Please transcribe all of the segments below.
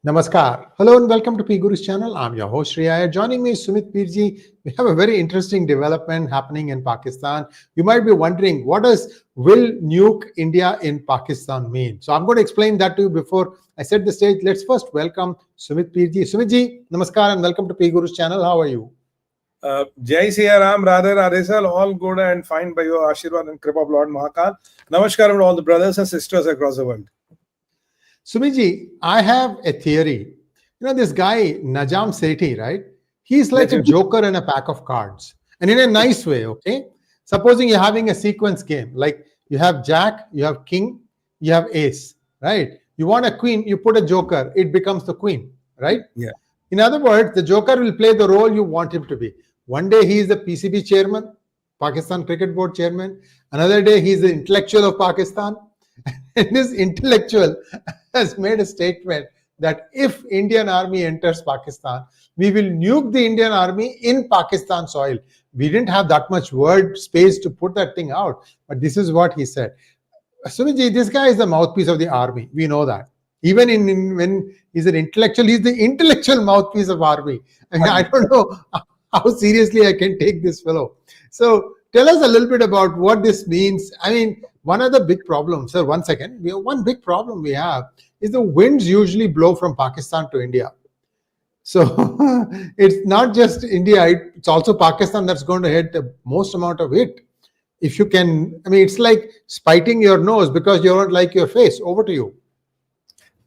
Namaskar. Hello and welcome to PGurus channel. I'm your host Sree Iyer. Joining me is 𝗏𝗏𝗏𝗏𝗏. We have a very interesting development happening in Pakistan. You might be wondering, what does will nuke India in Pakistan mean? So I'm going to explain that to you before I set the stage. Let's first welcome 𝗏𝗏𝗏𝗏𝗏. Sumit Namaskar and welcome to PGurus channel. How are you? Jai Siya Ram, Radhe Radhe Sal, all good and fine by your Ashirwad and Kripa of Lord Mahakal. Namaskar to all the brothers and sisters across the world. Sumit, I have a theory. You know, this guy, Najam Sethi, right? He's like a joker in a pack of cards. And in a nice way, okay? Supposing you're having a sequence game, like you have Jack, you have King, you have Ace, right? You want a queen, you put a joker, it becomes the queen, right? Yeah. In other words, the joker will play the role you want him to be. One day he is the PCB chairman, Pakistan Cricket Board chairman. Another day he is the intellectual of Pakistan. And this intellectual has made a statement that if Indian army enters Pakistan, we will nuke the Indian army in Pakistan soil. We didn't have that much word space to put that thing out, but this is what he said. Sumitji, this guy is the mouthpiece of the army. We know that. Even when he's an intellectual, he's the intellectual mouthpiece of army. I mean, I don't know how seriously I can take this fellow. So tell us a little bit about what this means. I mean, one of the big problems, sir, one second. One big problem we have is the winds usually blow from Pakistan to India. So it's not just India, it's also Pakistan that's going to hit the most amount of it. If you can, I mean, it's like spiting your nose because you don't like your face. Over to you.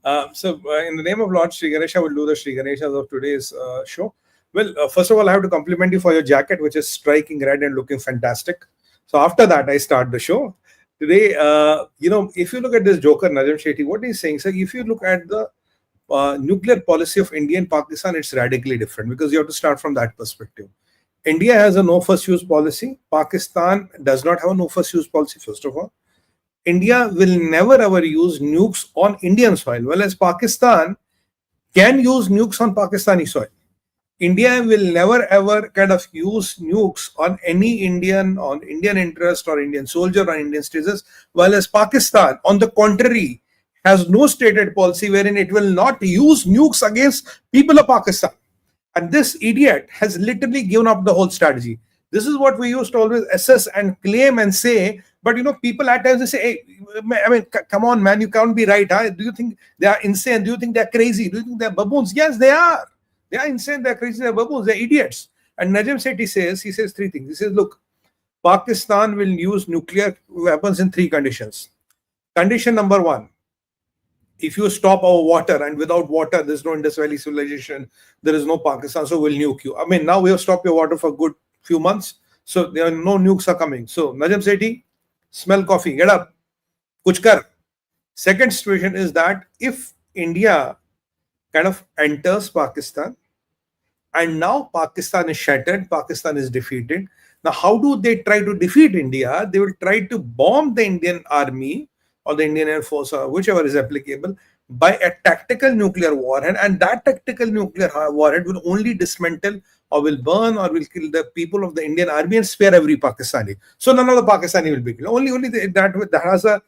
In the name of Lord Sree Ganesh, I will do the Sree Ganeshas of today's show. Well, first of all, I have to compliment you for your jacket, which is striking red and looking fantastic. So after that, I start the show. Today, if you look at this joker, Najam Sethi, what he's saying, sir, if you look at the nuclear policy of India and Pakistan, it's radically different because you have to start from that perspective. India has a no first use policy. Pakistan does not have a no first use policy, first of all. India will never ever use nukes on Indian soil, whereas Pakistan can use nukes on Pakistani soil. India will never ever kind of use nukes on any Indian interest or Indian soldier or Indian citizens, whereas Pakistan, on the contrary, has no stated policy wherein it will not use nukes against people of Pakistan. And this idiot has literally given up the whole strategy. This is what we used to always assess and claim and say, but people at times they say, hey, I mean, come on, man, you can't be right. Huh? Do you think they are insane? Do you think they're crazy? Do you think they're baboons? Yes, they are. They are insane, they're crazy, they're baboons, they're idiots. And Najam Sethi says three things. He says, look, Pakistan will use nuclear weapons in three conditions. Condition number one, if you stop our water, and without water, there's no Indus Valley civilization, there is no Pakistan, so we'll nuke you. I mean, now we have stopped your water for a good few months, so there are no nukes are coming. So, Najam Sethi, smell coffee, get up, kuch kar. Second situation is that if India kind of enters Pakistan, and now Pakistan is shattered, Pakistan is defeated. Now, how do they try to defeat India? They will try to bomb the Indian army or the Indian Air Force or whichever is applicable by a tactical nuclear warhead, and that tactical nuclear warhead will only dismantle or will burn or will kill the people of the Indian army and spare every Pakistani. So none of the Pakistani will be killed. Only that has a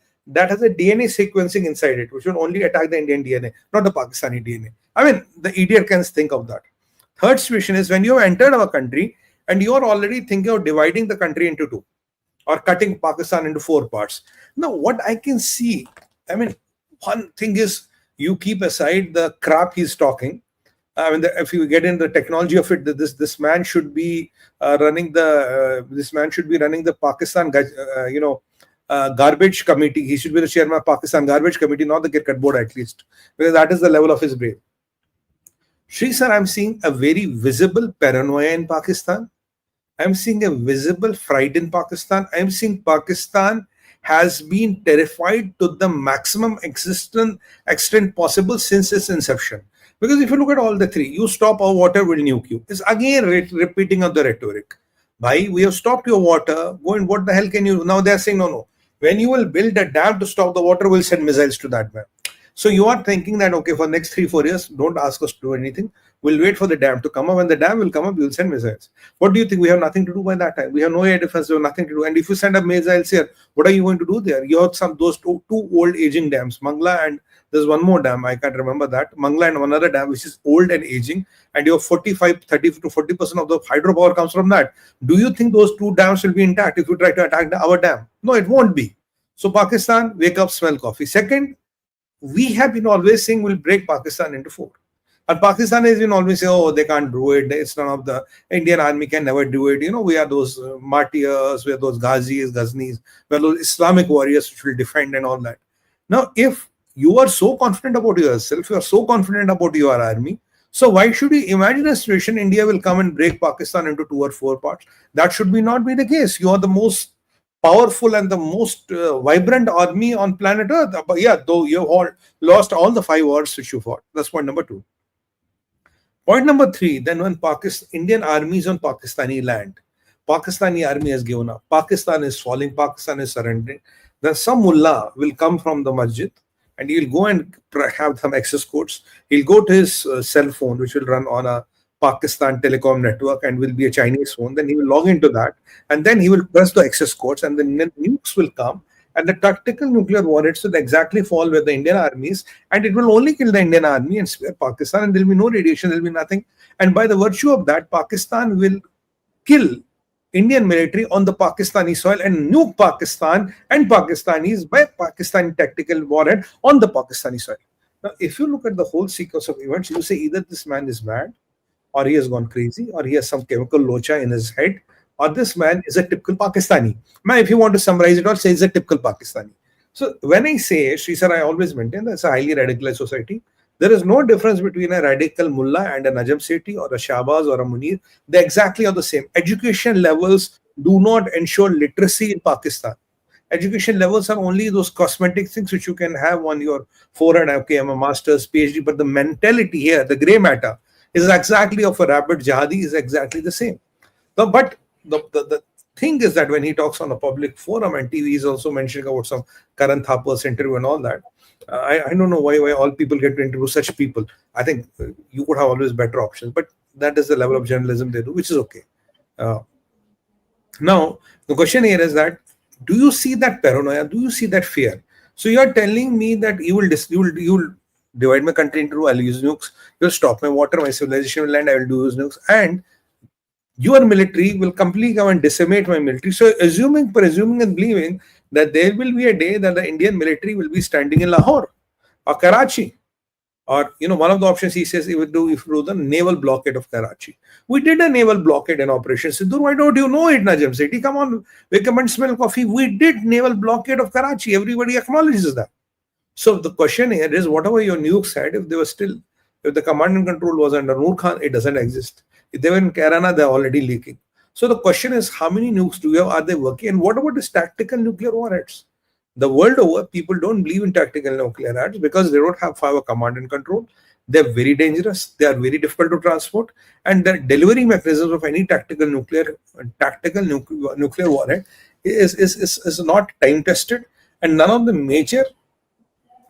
DNA sequencing inside it, which will only attack the Indian DNA, not the Pakistani DNA. I mean, the idiot can think of that. Third situation is when you have entered our country and you are already thinking of dividing the country into two or cutting Pakistan into four parts. Now, what I can see, I mean, one thing is you keep aside the crap he's talking. I mean, if you get in the technology of it, this man should be running the Pakistan, garbage committee. He should be the chairman of Pakistan garbage committee, not the cricket board at least, because that is the level of his brain. Sri sir, I'm seeing a very visible paranoia in Pakistan. I'm seeing a visible fright in Pakistan. I'm seeing Pakistan has been terrified to the maximum extent possible since its inception. Because if you look at all the three, you stop our water, we'll nuke you. It's again repeating of the rhetoric. Bhai, we have stopped your water. Go and what the hell can you? Now they're saying, no. When you will build a dam to stop the water, we'll send missiles to that man. So you are thinking that, okay, for next 3-4 years, don't ask us to do anything. We'll wait for the dam to come up. When the dam will come up, we'll send missiles. What do you think? We have nothing to do by that time. We have no air defense. We have nothing to do. And if you send up missiles here, what are you going to do there? You have those two old aging dams, Mangla and There's one more dam, I can't remember that, Mangla, and one other dam which is old and aging, and your 30 to 40% of the hydropower comes from that. Do you think those two dams will be intact if you try to attack our dam? No, it won't be. So Pakistan, wake up, smell coffee. Second, we have been always saying we'll break Pakistan into four. And Pakistan has been always saying, oh, they can't do it. It's none of the Indian army can never do it. We are those martyrs, we are those Ghazis, Ghaznis, we are those Islamic warriors which will defend and all that. Now, if you are so confident about yourself, you are so confident about your army, so why should you imagine a situation India will come and break Pakistan into 2 or 4 parts? That should not be the case. You are the most powerful and the most vibrant army on planet Earth. But yeah, though you have lost all the 5 wars which you fought. That's point number 2. Point number 3, then when Indian army is on Pakistani land, Pakistani army has given up, Pakistan is falling, Pakistan is surrendering, then some mullah will come from the masjid and he'll go and have some access codes. He'll go to his cell phone, which will run on a Pakistan telecom network and will be a Chinese phone. Then he will log into that and then he will press the access codes and then nukes will come. And the tactical nuclear warheads will exactly fall where the Indian army is, and it will only kill the Indian army and spare Pakistan, and there will be no radiation, there will be nothing. And by the virtue of that, Pakistan will kill Indian military on the Pakistani soil and nuke Pakistan and Pakistanis by Pakistani tactical warhead on the Pakistani soil. Now, if you look at the whole sequence of events, you say either this man is mad, or he has gone crazy, or he has some chemical locha in his head, or this man is a typical Pakistani. Man, if you want to summarize it all, say he's a typical Pakistani. So when I say, Sree sir, I always maintain that's a highly radicalized society. There is no difference between a radical mullah and a Najam Sethi or a Shahbaz or a Munir. They exactly are the same. Education levels do not ensure literacy in Pakistan. Education levels are only those cosmetic things which you can have on your forehead. Okay, I'm a master's, PhD, but the mentality here, the gray matter, is exactly of a rabid jihadi, is exactly the same. But the thing is that when he talks on a public forum and TV is also mentioning about some 𝗟𝗡𝗏𝗄𝗧 interview and all that, I don't know why all people get to interview such people. I think you could have always better options, but that is the level of journalism they do, which is okay. Now, the question here is that, do you see that paranoia? Do you see that fear? So you are telling me that you will divide my country into two, I'll use nukes, you'll stop my water, my civilization will end, I will use nukes, and your military will completely come and decimate my military. So presuming and believing that there will be a day that the Indian military will be standing in Lahore or Karachi, or one of the options he says he would do if we do the naval blockade of Karachi. We did a naval blockade in Operation Sindoor. Why don't you know it, Najam Sethi? Come on, wake up and smell coffee. We did naval blockade of Karachi. Everybody acknowledges that. So the question here is, whatever your nukes had, if the command and control was under Noor Khan, it doesn't exist. If they were in Kairana, they're already leaking. So the question is, how many nukes do you have? Are they working? And what about these tactical nuclear warheads? The world over, people don't believe in tactical nuclear warheads because they don't have power command and control. They're very dangerous. They are very difficult to transport. And the delivery mechanisms of any tactical nuclear warhead is not time tested. And none of the major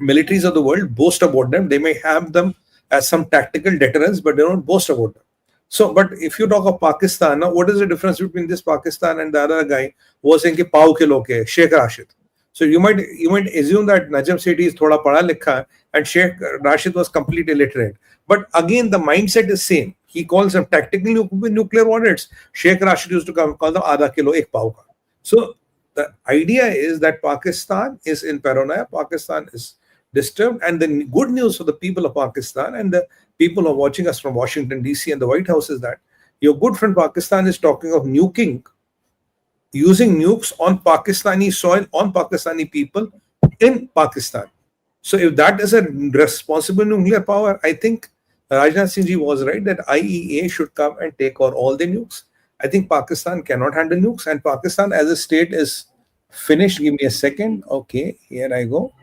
militaries of the world boast about them. They may have them as some tactical deterrence, but they don't boast about them. So, but if you talk of Pakistan, now what is the difference between this Pakistan and the other guy who was saying 𝗤𝗡𝗙𝗏𝗏, Sheikh Rashid? So you might assume that Najam Sethi is thoda padha likha and Sheikh Rashid was completely illiterate. But again, the mindset is same. He calls them tactical nuclear warheads. Sheikh Rashid used to call them आधा kilo एक पाव का. So the idea is that Pakistan is in paranoia. Pakistan is disturbed, and the good news for the people of Pakistan and the people who are watching us from Washington DC and the White House is that your good friend Pakistan is talking of using nukes on Pakistani soil, on Pakistani people in Pakistan. So if that is a responsible nuclear power, I think Rajnath Singh ji was right that IEA should come and take over all the nukes. I think Pakistan cannot handle nukes, and Pakistan as a state is finished. Give me a second. Okay, here I go.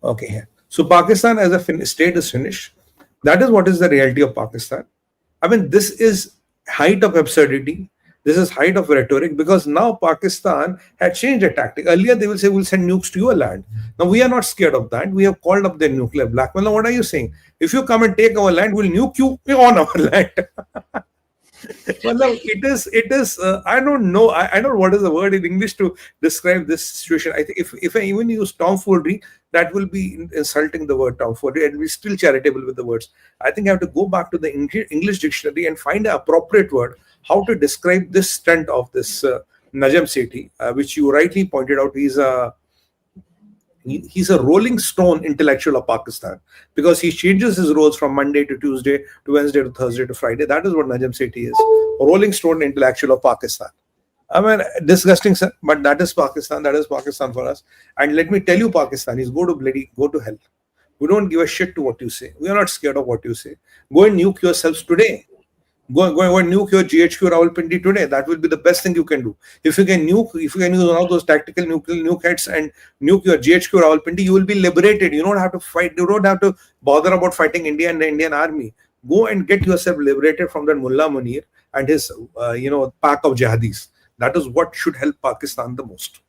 Okay, here. So Pakistan as a state is finished. That is what is the reality of Pakistan. I mean, this is height of absurdity. This is height of rhetoric, because now Pakistan had changed the tactic. Earlier they will say we'll send nukes to your land. Now we are not scared of that. We have called up their nuclear blackmail. Now what are you saying? If you come and take our land, we'll nuke you on our land. Well, no, it is. I don't know. I don't know what is the word in English to describe this situation. I think if I even use tomfoolery, that will be insulting the word tomfoolery, and we're still charitable with the words. I think I have to go back to the English dictionary and find the appropriate word how to describe this stunt of this Najam Sethi, which you rightly pointed out. He's a rolling stone intellectual of Pakistan, because he changes his roles from Monday to Tuesday to Wednesday to Thursday to Friday. That is what Najam Sethi is, a rolling stone intellectual of Pakistan. I mean, disgusting, sir, but that is Pakistan. That is Pakistan for us. And let me tell you, Pakistanis, go to hell. We don't give a shit to what you say. We are not scared of what you say. Go and nuke yourselves today. Go and nuke your GHQ Rawalpindi today. That will be the best thing you can do. If you can use one of those tactical nuke heads and nuke your GHQ Rawalpindi, you will be liberated. You don't have to fight. You don't have to bother about fighting India and the Indian army. Go and get yourself liberated from that Mullah Munir and his pack of jihadis. That is what should help Pakistan the most.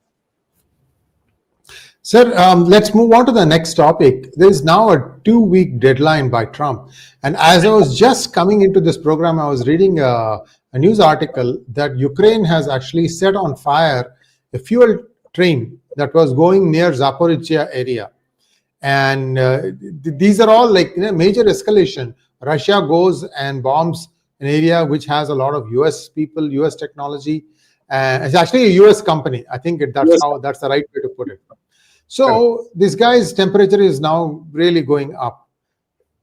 Sir, let's move on to the next topic. There is now a 2-week deadline by Trump. And as I was just coming into this program, I was reading a news article that Ukraine has actually set on fire a fuel train that was going near Zaporizhzhia area. And these are all like major escalation. Russia goes and bombs an area which has a lot of US people, US technology. It's actually a US company. I think that's the right way to put it. So this guy's temperature is now really going up.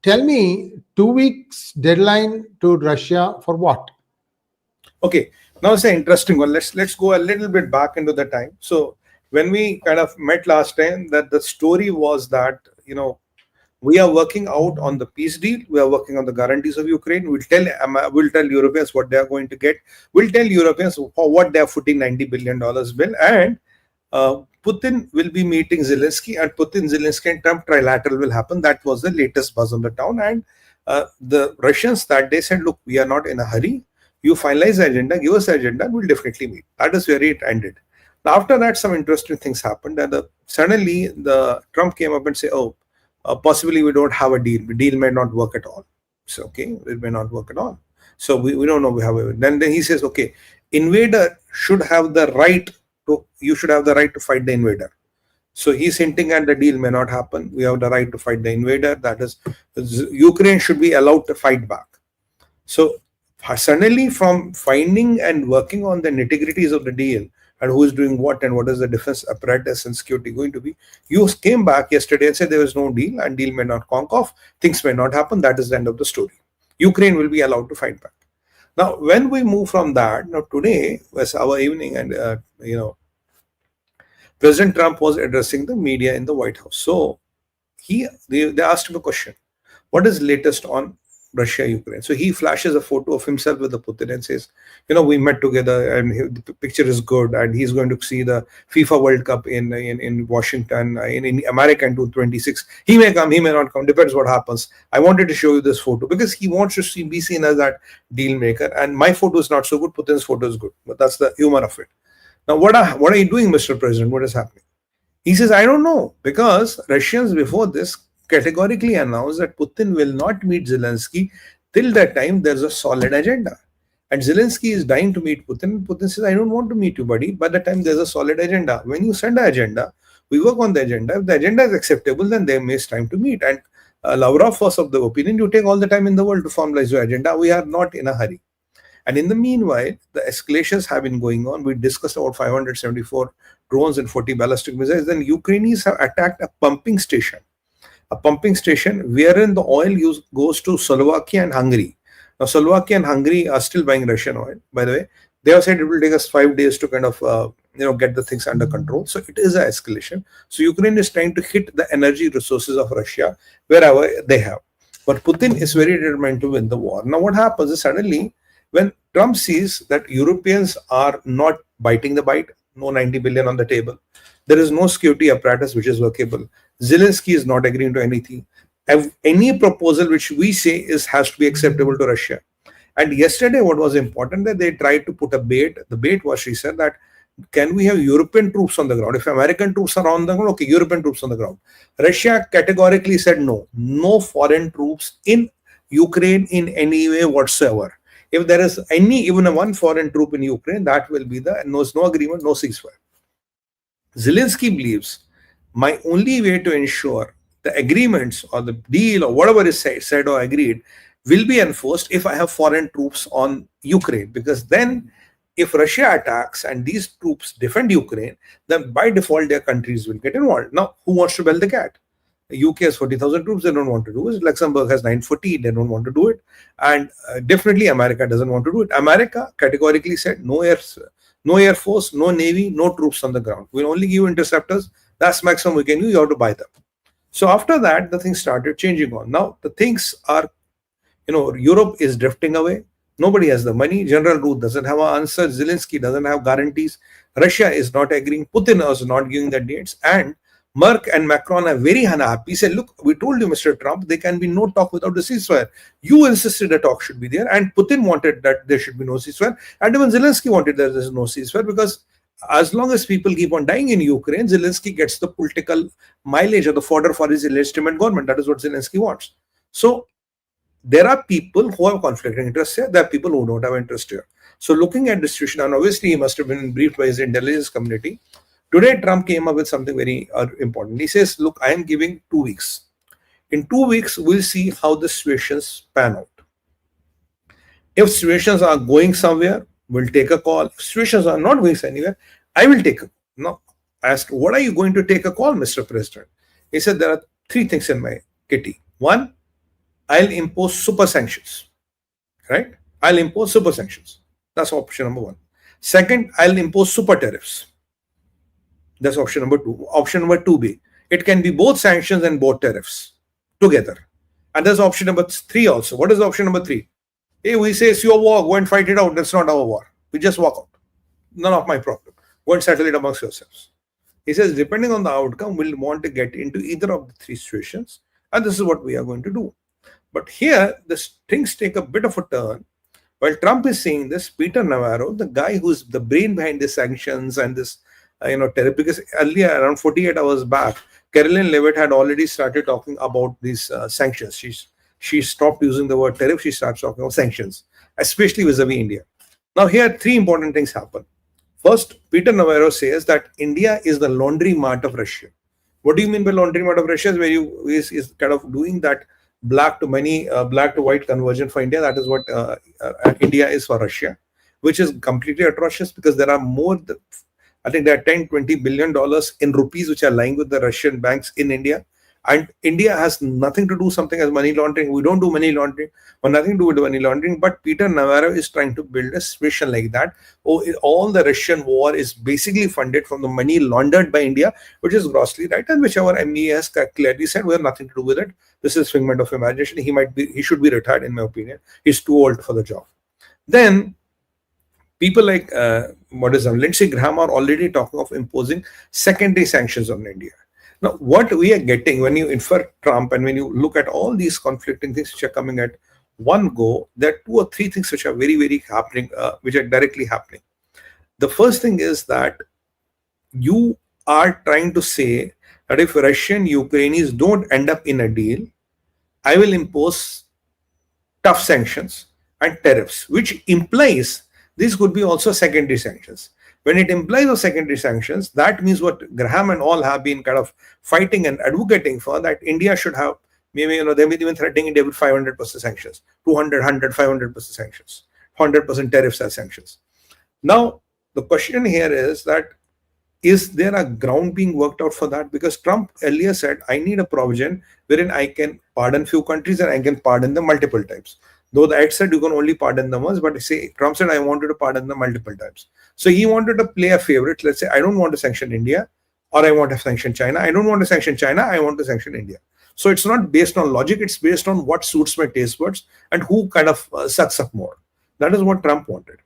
Tell me, 2 weeks deadline to Russia for what? Okay, now it's an interesting one. Let's go a little bit back into the time. So when we kind of met last time, that the story was that we are working out on the peace deal. We are working on the guarantees of Ukraine. We'll tell Europeans what they are going to get. We'll tell Europeans for what they are footing $90 billion bill, and Putin will be meeting Zelensky, and Zelensky and Trump trilateral will happen. That was the latest buzz on the town. And the Russians that day said, look, we are not in a hurry. You finalize the agenda, give us the agenda, we'll definitely meet. That is where it ended. Now, after that, some interesting things happened. And suddenly, Trump came up and said, possibly we don't have a deal. The deal may not work at all. So, okay, it may not work at all. So we don't know. Then he says, okay, invader should have the right. You should have the right to fight the invader. So he's hinting at the deal may not happen. We have the right to fight the invader. That is, Ukraine should be allowed to fight back. So suddenly, from finding and working on the nitty-gritties of the deal and who is doing what and what is the defense apparatus and security going to be, you came back yesterday and said there is no deal and deal may not conk off. Things may not happen. That is the end of the story. Ukraine will be allowed to fight back. Now, when we move from that, now today was our evening, and President Trump was addressing the media in the White House. So they asked him a question: what is latest on Russia, Ukraine? So he flashes a photo of himself with the Putin and says, we met together, and the picture is good, and he's going to see the FIFA World Cup in Washington, in America in 2026. He may come, he may not come, depends what happens. I wanted to show you this photo because he wants to be seen as that deal maker. And my photo is not so good, Putin's photo is good. But that's the humor of it. Now, what are you doing, Mr. President? What is happening? He says, I don't know, because Russians before this categorically announced that Putin will not meet Zelensky till that time there's a solid agenda. And Zelensky is dying to meet Putin. Putin says, I don't want to meet you, buddy. By the time there's a solid agenda. When you send an agenda, we work on the agenda. If the agenda is acceptable, then there may be time to meet. And Lavrov was of the opinion, you take all the time in the world to formalize your agenda. We are not in a hurry. And in the meanwhile, the escalations have been going on. We discussed about 574 drones and 40 ballistic missiles. Then Ukrainians have attacked a pumping station wherein the oil goes to Slovakia and Hungary. Now, Slovakia and Hungary are still buying Russian oil, by the way. They have said it will take us 5 days to kind of, get the things under control. So it is an escalation. So Ukraine is trying to hit the energy resources of Russia wherever they have. But Putin is very determined to win the war. Now, what happens is suddenly, when Trump sees that Europeans are not biting the bite, no 90 billion on the table, there is no security apparatus which is workable. Zelensky is not agreeing to anything. Any proposal which we say has to be acceptable to Russia. And yesterday, what was important that they tried to put a bait. The bait was, she said, that can we have European troops on the ground? If American troops are on the ground, okay, European troops on the ground. Russia categorically said no foreign troops in Ukraine in any way whatsoever. If there is even a one foreign troop in Ukraine, that will be no agreement, no ceasefire. Zelensky believes my only way to ensure the agreements or the deal or whatever is said or agreed will be enforced if I have foreign troops on Ukraine, because then if Russia attacks and these troops defend Ukraine, then by default their countries will get involved. Now, who wants to bell the cat? The UK has 40,000 troops, they don't want to do it. Luxembourg has 940, they don't want to do it. And definitely America doesn't want to do it. America categorically said no air force, no navy, no troops on the ground. We'll only give you interceptors. That's maximum we can use. You have to buy them. So after that, the things started changing on. Now the things are, Europe is drifting away. Nobody has the money. General Root doesn't have an answer. Zelensky doesn't have guarantees. Russia is not agreeing. Putin is not giving the dates. And Merkel and Macron are very unhappy. He said, look, we told you, Mr. Trump, there can be no talk without the ceasefire. You insisted a talk should be there. And Putin wanted that there should be no ceasefire. And even Zelensky wanted that there is no ceasefire, because as long as people keep on dying in Ukraine, Zelensky gets the political mileage or the fodder for his illegitimate government. That is what Zelensky wants. So there are people who have conflicting interests here. There are people who don't have interest here. So looking at this situation, and obviously he must have been briefed by his intelligence community. Today, Trump came up with something very important. He says, look, I am giving 2 weeks. In 2 weeks, we'll see how the situations pan out. If situations are going somewhere, we'll take a call. If situations are not going anywhere, I will take a call. Now, asked, what are you going to take a call, Mr. President? He said, there are 3 things in my kitty. 1, I'll impose super sanctions. Right? I'll impose super sanctions. That's option number 1. Second, I'll impose super tariffs. That's option number 2. Option number 2B. It can be both sanctions and both tariffs together. And there's option number 3 also. What is option number 3? Hey, we say it's your war, go and fight it out. That's not our war. We just walk out. None of my problem. Go and settle it amongst yourselves. He says, depending on the outcome, we'll want to get into either of the 3 situations. And this is what we are going to do. But here, things take a bit of a turn. While Trump is saying this, Peter Navarro, the guy who's the brain behind the sanctions and this tariff, because earlier, around 48 hours back, Caroline Leavitt had already started talking about these sanctions. She stopped using the word tariff. She starts talking about sanctions, especially vis-a-vis India. Now, here, 3 important things happen. First, Peter Navarro says that India is the laundry mart of Russia. What do you mean by laundry mart of Russia? Is where is kind of doing that black to white conversion for India. That is what India is for Russia, which is completely atrocious, because there are I think there are $10-20 billion in rupees which are lying with the Russian banks in India. And India has nothing to do something as money laundering. We don't do money laundering, or nothing to do with money laundering. But Peter Navarro is trying to build a situation like that. All the Russian war is basically funded from the money laundered by India, which is grossly right. And which our MEA has clearly said, we have nothing to do with it. This is figment of imagination. He should be retired, in my opinion. He's too old for the job. Then people like Lindsey Graham are already talking of imposing secondary sanctions on India. Now, what we are getting when you infer Trump and when you look at all these conflicting things which are coming at one go, there are 2 or 3 things which are very, very happening, which are directly happening. The first thing is that you are trying to say that if Russian Ukrainians don't end up in a deal, I will impose tough sanctions and tariffs, which implies these could be also secondary sanctions. When it implies of secondary sanctions, that means what Graham and all have been kind of fighting and advocating for, that India should have, maybe, they've been even threatening India with 500% sanctions, 200, 100, 500% sanctions, 100% tariffs as sanctions. Now, the question here is that, is there a ground being worked out for that? Because Trump earlier said, I need a provision wherein I can pardon few countries and I can pardon them multiple times. Though the Act said you can only pardon them once, but Trump said I wanted to pardon them multiple times. So he wanted to play a favorite. Let's say I don't want to sanction India, or I want to sanction China. I don't want to sanction China, I want to sanction India. So it's not based on logic, it's based on what suits my taste buds and who kind of sucks up more. That is what Trump wanted.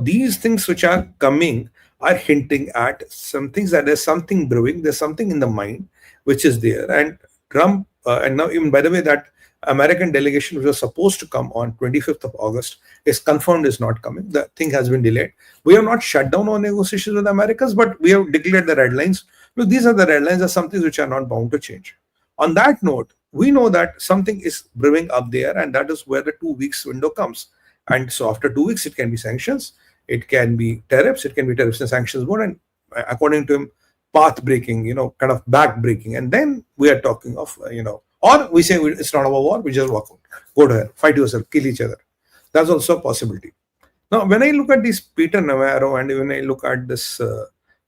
These things which are coming are hinting at some things, that there's something brewing, there's something in the mind which is there. And Trump, and now even by the way, that American delegation which was supposed to come on 25th of August is confirmed is not coming. The thing has been delayed. We have not shut down our negotiations with Americans, but we have declared the red lines. Look, these are the red lines, are something which are not bound to change. On that note, we know that something is brewing up there, and that is where the 2 weeks window comes. And so after 2 weeks, it can be sanctions, it can be tariffs, it can be tariffs and sanctions board, and according to him, path breaking, kind of back breaking. And then we are talking of, or we say it's not about war, we just walk out, go to hell, fight yourself, kill each other. That's also a possibility. Now, when I look at this Peter Navarro and when I look at this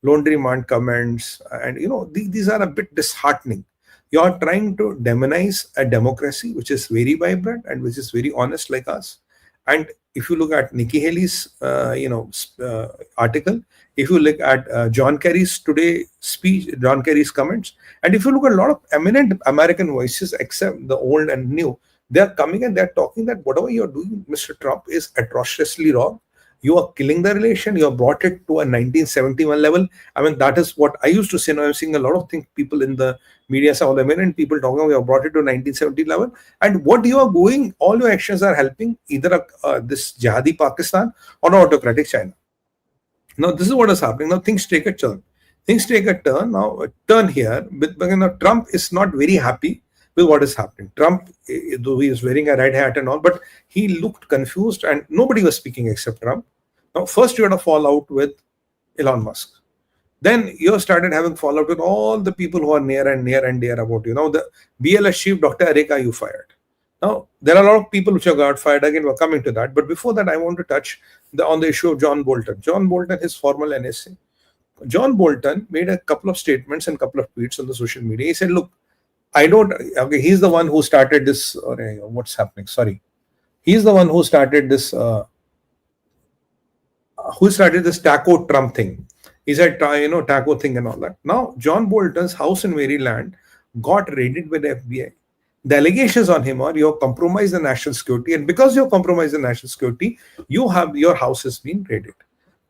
Laundryman comments, and these are a bit disheartening. You are trying to demonize a democracy which is very vibrant and which is very honest like us. And if you look at Nikki Haley's, article, if you look at John Kerry's today speech, John Kerry's comments, and if you look at a lot of eminent American voices, except the old and new, they are coming and they're talking that whatever you're doing, Mr. Trump, is atrociously wrong. You are killing the relation. You have brought it to a 1971 level. I mean, that is what I used to say. Now I'm seeing a lot of things, people in the media, some of the eminent people talking, we have brought it to 1970 level. And what you are doing, all your actions are helping either this jihadi Pakistan or autocratic China. Now, this is what is happening. Now, things take a turn. Things take a turn. Now, a turn here. But Trump is not very happy with what is happening. Trump, though he is wearing a red hat and all, but he looked confused and nobody was speaking except Trump. Now, first you had a fallout with Elon Musk. Then you started having fallout with all the people who are near and dear about you. Now, the BLS chief, Dr. 𝗟𝗡𝗙𝗐, you fired. Now, there are a lot of people which have got fired. Again, we're coming to that. But before that, I want to touch on the issue of John Bolton. John Bolton, his formal NSA. John Bolton made a couple of statements and a couple of tweets on the social media. He said, look, he's the one who started this, what's happening? Sorry. He's the one who started this, taco Trump thing. He said, taco thing and all that. Now, John Bolton's house in Maryland got raided by the FBI. The allegations on him are you have compromised the national security, and because you have compromised the national security, your house has been raided.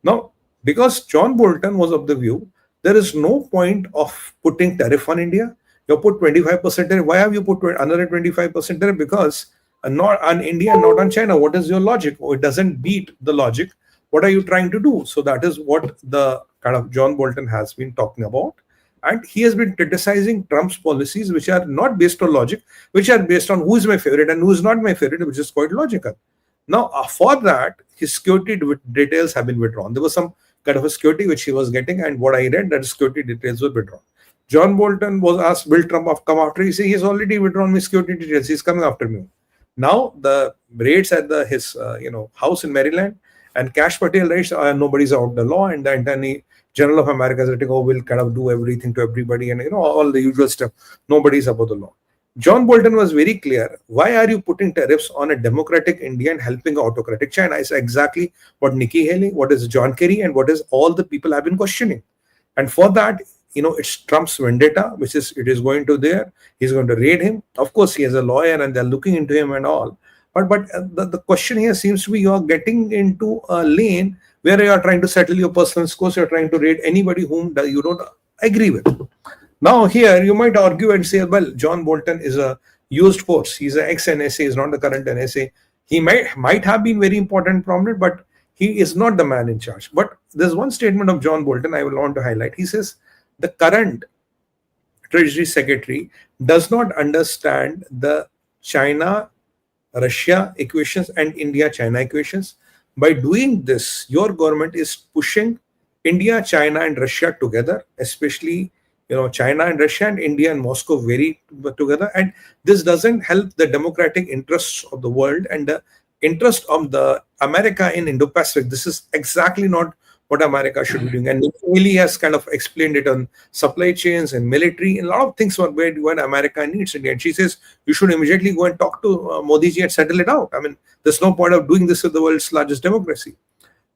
Now, because John Bolton was of the view, there is no point of putting tariff on India. You put 25% tariff. Why have you put another 25% tariff? Because not on India, not on China. What is your logic? Oh, it doesn't beat the logic. What are you trying to do? So that is what the kind of John Bolton has been talking about. And he has been criticizing Trump's policies, which are not based on logic, which are based on who is my favorite and who is not my favorite, which is quite logical. Now, for that, his security details have been withdrawn. There was some kind of a security which he was getting, and what I read, that security details were withdrawn. John Bolton was asked, will Trump come after? He said, he has already withdrawn my security details. He's coming after me. Now, the raids at his house in Maryland, and Kash Patel raids, nobody's out the law, and the Attorney General of America said, will kind of do everything to everybody, and all the usual stuff. Nobody's above the law. John Bolton was very clear. Why are you putting tariffs on a democratic India and helping autocratic China? It's exactly what Nikki Haley, what is John Kerry, and what is all the people have been questioning. And for that, it's Trump's vendetta, it is going to there. He's going to raid him. Of course, he has a lawyer and they're looking into him and all. But the question here seems to be you are getting into a lane where you are trying to settle your personal scores. You're trying to raid anybody whom you don't agree with. Now, here you might argue and say, well, John Bolton is a used force. He's an ex-NSA, he's not the current NSA. He might have been very important, prominent, but he is not the man in charge. But there's one statement of John Bolton I will want to highlight. He says, the current Treasury Secretary does not understand the China-Russia equations and India-China equations. By doing this, your government is pushing India, China, and Russia together, especially China and Russia and India and Moscow very together. And this doesn't help the democratic interests of the world and the interest of the America in Indo-Pacific. This is exactly not what America should be doing. And Nikki Haley has kind of explained it on supply chains and military and a lot of things where America needs India. And she says, you should immediately go and talk to Modi ji and settle it out. I mean, there's no point of doing this with the world's largest democracy.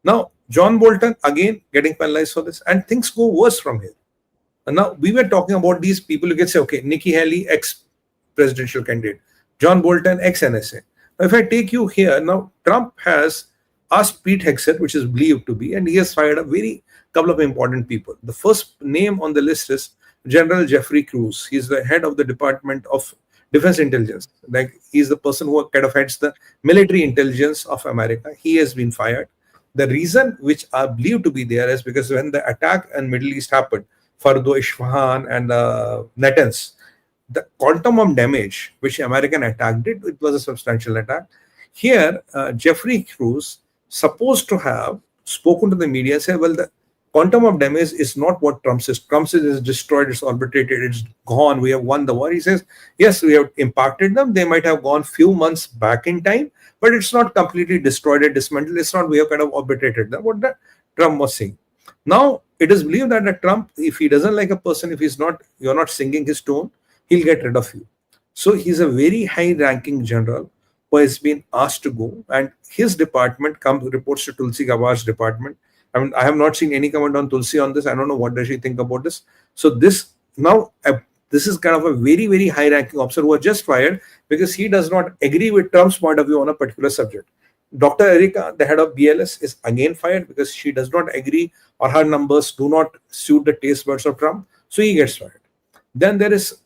Now, John Bolton, again, getting penalized for this. And things go worse from here. And now, we were talking about these people. You can say, okay, Nikki Haley, ex-presidential candidate. John Bolton, ex-NSA. Now, if I take you here, now, Trump has asked Pete Hegseth, which is believed to be, and he has fired a couple of important people. The first name on the list is General Jeffrey Cruz. He's the head of the Department of Defense Intelligence. Like, he's the person who kind of heads the military intelligence of America. He has been fired. The reason which I believe to be there is because when the attack in Middle East happened, Fardo, Isfahan, and Natanz, the quantum of damage which American attack did, it was a substantial attack. Here, Jeffrey Cruz supposed to have spoken to the media and said, well, the quantum of damage is not what Trump says. Trump says it's destroyed, it's obliterated, it's gone, we have won the war. He says, yes, we have impacted them. They might have gone few months back in time, but it's not completely destroyed and dismantled. It's not, we have kind of obliterated them. What Trump was saying. Now, it is believed that Trump, if he doesn't like a person, if you're not singing his tone, he'll get rid of you. So he's a very high-ranking general who has been asked to go, and his department reports to 𝗠𝗢𝗙 𝗢𝗂𝗏 department. I mean, I have not seen any comment on 𝗠𝗢𝗙 on this. I don't know what does she think about this. So this is kind of a very, very high-ranking officer who was just fired because he does not agree with Trump's point of view on a particular subject. Dr. Erica, the head of BLS, is again fired because she does not agree or her numbers do not suit the taste buds of Trump. So he gets fired. Then there is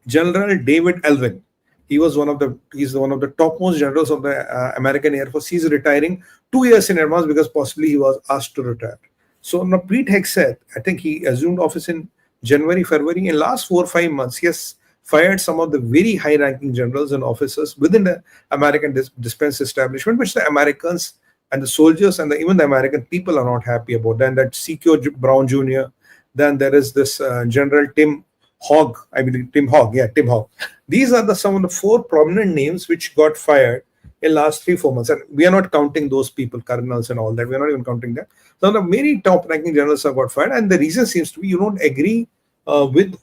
General David Ellwin. He's one of the topmost generals of the American Air Force. He's retiring 2 years in advance because possibly he was asked to retire. So now Preet Hegseth, I think he assumed office in January, February. In last 4 or 5 months, he has fired some of the very high-ranking generals and officers within the American defense establishment, which the Americans and the soldiers and even the American people are not happy about. Then that C.Q. Brown Jr. Then there is this General Tim Hogg. These are some of the 4 prominent names which got fired in last 3-4 months. And we are not counting those people, colonels and all that. We are not even counting that. So the many top-ranking generals have got fired. And the reason seems to be you don't agree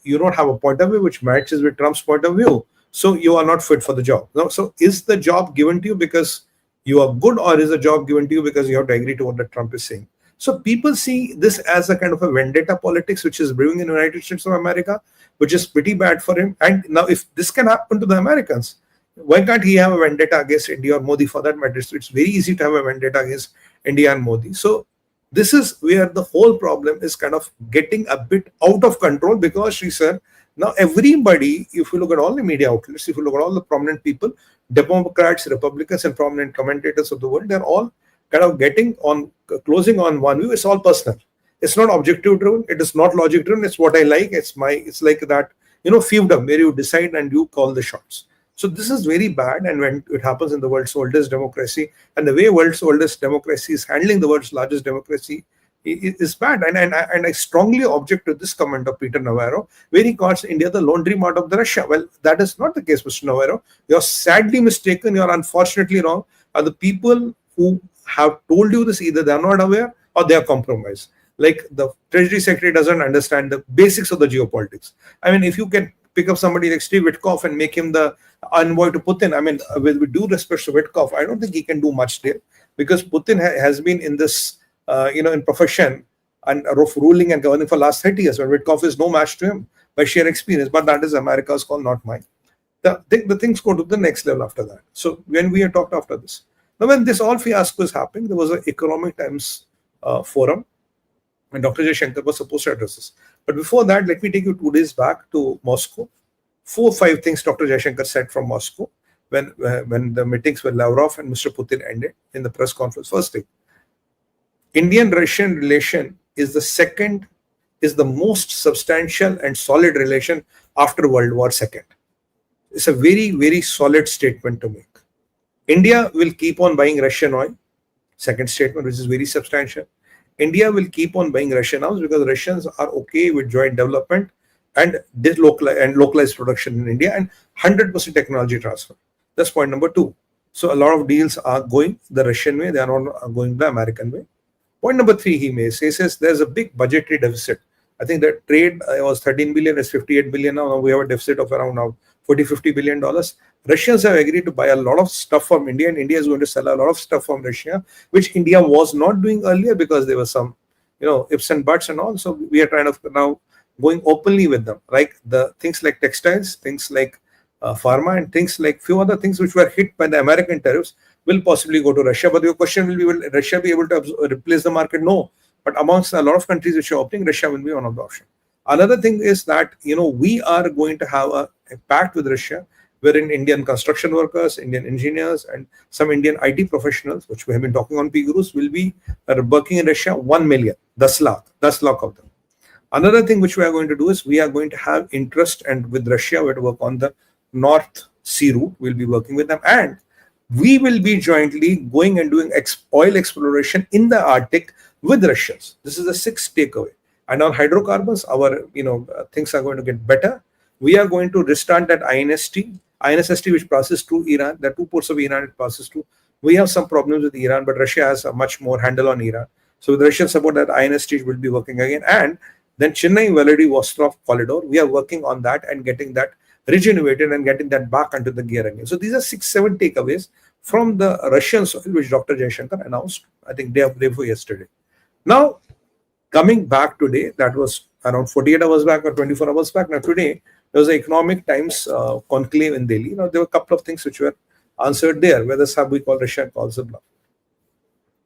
you don't have a point of view which matches with Trump's point of view. So you are not fit for the job. Now, so is the job given to you because you are good, or is the job given to you because you have to agree to what the Trump is saying? So people see this as a kind of a vendetta politics which is brewing in the United States of America, which is pretty bad for him. And now if this can happen to the Americans, why can't he have a vendetta against India or Modi for that matter? So it's very easy to have a vendetta against India and Modi. So this is where the whole problem is kind of getting a bit out of control because she said, now everybody, if you look at all the media outlets, if you look at all the prominent people, Democrats, Republicans, and prominent commentators of the world, they're all kind of closing on one view. It's all personal. It's not objective driven. It is not logic driven. It's what I like. It's like that, fiefdom where you decide and you call the shots. So this is very bad. And when it happens in the world's oldest democracy, and the way world's oldest democracy is handling the world's largest democracy is bad. And I strongly object to this comment of Peter Navarro, where he calls India the laundry mart of the Russia. Well, that is not the case, Mr. Navarro. You're sadly mistaken. You're unfortunately wrong. Are the people who have told you this, either they're not aware or they are compromised. Like the Treasury Secretary doesn't understand the basics of the geopolitics. I mean, if you can pick up somebody like Steve Witkoff and make him the envoy to Putin, I mean, with due respect to Witkoff, I don't think he can do much there because Putin has been in this, in profession and of ruling and governing for last 30 years, when Witkoff is no match to him by sheer experience. But that is America's call, not mine. The things go to the next level after that. So when we had talked after this, now when this all fiasco is happening, there was an Economic Times forum, and Dr. Jaishankar was supposed to address this. But before that, let me take you 2 days back to Moscow. 4 or 5 things Dr. Jaishankar said from Moscow when the meetings with Lavrov and Mr. Putin ended in the press conference. First thing, Indian-Russian relation is the most substantial and solid relation after World War II. It's a very, very solid statement to make. India will keep on buying Russian oil. Second statement, which is very substantial. India will keep on buying Russian arms because Russians are okay with joint development and localized production in India and 100% technology transfer. That's point number 2. So a lot of deals are going the Russian way. They are not going the American way. Point number 3, he says there's a big budgetary deficit. I think that trade was 13 billion, it's 58 billion now. Now we have a deficit of around now $40-50 billion. Russians have agreed to buy a lot of stuff from India, and India is going to sell a lot of stuff from Russia, which India was not doing earlier because there were some, ifs and buts and all. So we are kind of now going openly with them, like the things like textiles, things like pharma, and things like few other things which were hit by the American tariffs will possibly go to Russia. But your question will be, will Russia be able to replace the market? No. But amongst a lot of countries which are opening, Russia will be one of the options. Another thing is that, we are going to have a pact with Russia, wherein Indian construction workers, Indian engineers, and some Indian IT professionals, which we have been talking on PGurus, will be working in Russia 1 million, 10 lakh of them. Another thing which we are going to do is we are going to have interest, and with Russia, we have to work on the North Sea route. We'll be working with them, and we will be jointly going and doing oil exploration in the Arctic with Russians. This is the sixth takeaway. And on hydrocarbons, our things are going to get better. We are going to restart that INSST which passes through Iran. There are two ports of Iran it passes through. We have some problems with Iran, but Russia has a much more handle on Iran. So with Russian support, that INSST will be working again. And then Chennai-Valladi-Vostok corridor, we are working on that and getting that regenerated and getting that back into the gear again. So these are 6-7 takeaways from the Russian soil, which Dr. Jaishankar announced, I think day before yesterday. Now, coming back today, that was around 48 hours back or 24 hours back. Now today, there was an Economic Times conclave in Delhi. Now there were a couple of things which were answered there, whether we call Russia calls the bluff.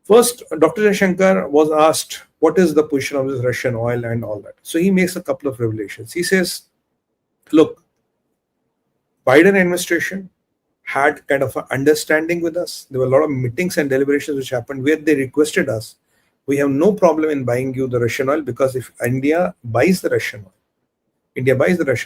First, Dr. Jaishankar was asked, what is the position of this Russian oil and all that? So he makes a couple of revelations. He says, look, Biden administration had kind of an understanding with us. There were a lot of meetings and deliberations which happened where they requested us, we have no problem in buying you the Russian oil, because if India buys the Russian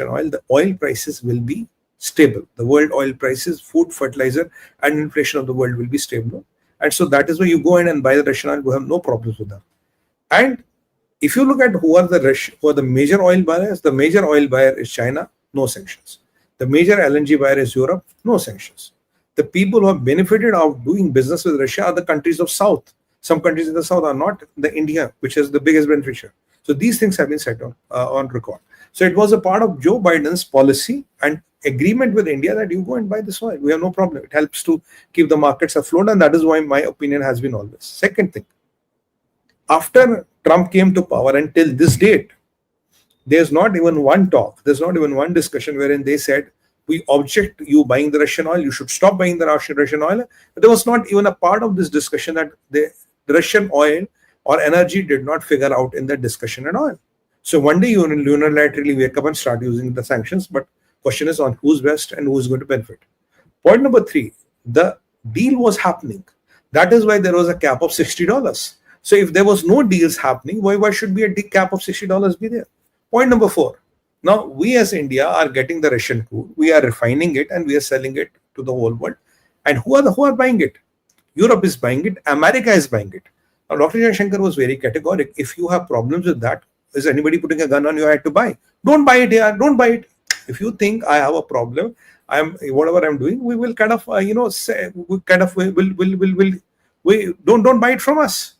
oil, the oil prices will be stable. The world oil prices, food, fertilizer, and inflation of the world will be stable. And so that is why you go in and buy the Russian oil. We have no problems with that. And if you look at who are the major oil buyers, the major oil buyer is China, no sanctions. The major LNG buyer is Europe, no sanctions. The people who have benefited of doing business with Russia are the countries of South. Some countries in the South are not. The India, which is the biggest beneficiary. So these things have been set on record. So it was a part of Joe Biden's policy and agreement with India that you go and buy this oil. We have no problem. It helps to keep the markets afloat, and that is why my opinion has been always. Second thing, after Trump came to power until this date, there's not even one talk, there's not even one discussion wherein they said, we object you buying the Russian oil, you should stop buying the Russian oil. There was not even a part of this discussion that the Russian oil or energy did not figure out in the discussion at all. So one day you unilaterally wake up and start using the sanctions, but question is on who's best and who's going to benefit. Point number 3, the deal was happening. That is why there was a cap of $60. So if there was no deals happening, why should be a cap of $60 be there? Point number 4. Now we as India are getting the Russian crude, we are refining it and we are selling it to the whole world. And who are buying it? Europe is buying it, America is buying it. Now Dr. Jaishankar was very categoric. If you have problems with that, is anybody putting a gun on your head to buy? Don't buy it here, don't buy it. If you think I have a problem, whatever I'm doing, we will kind of say we kind of we don't buy it from us.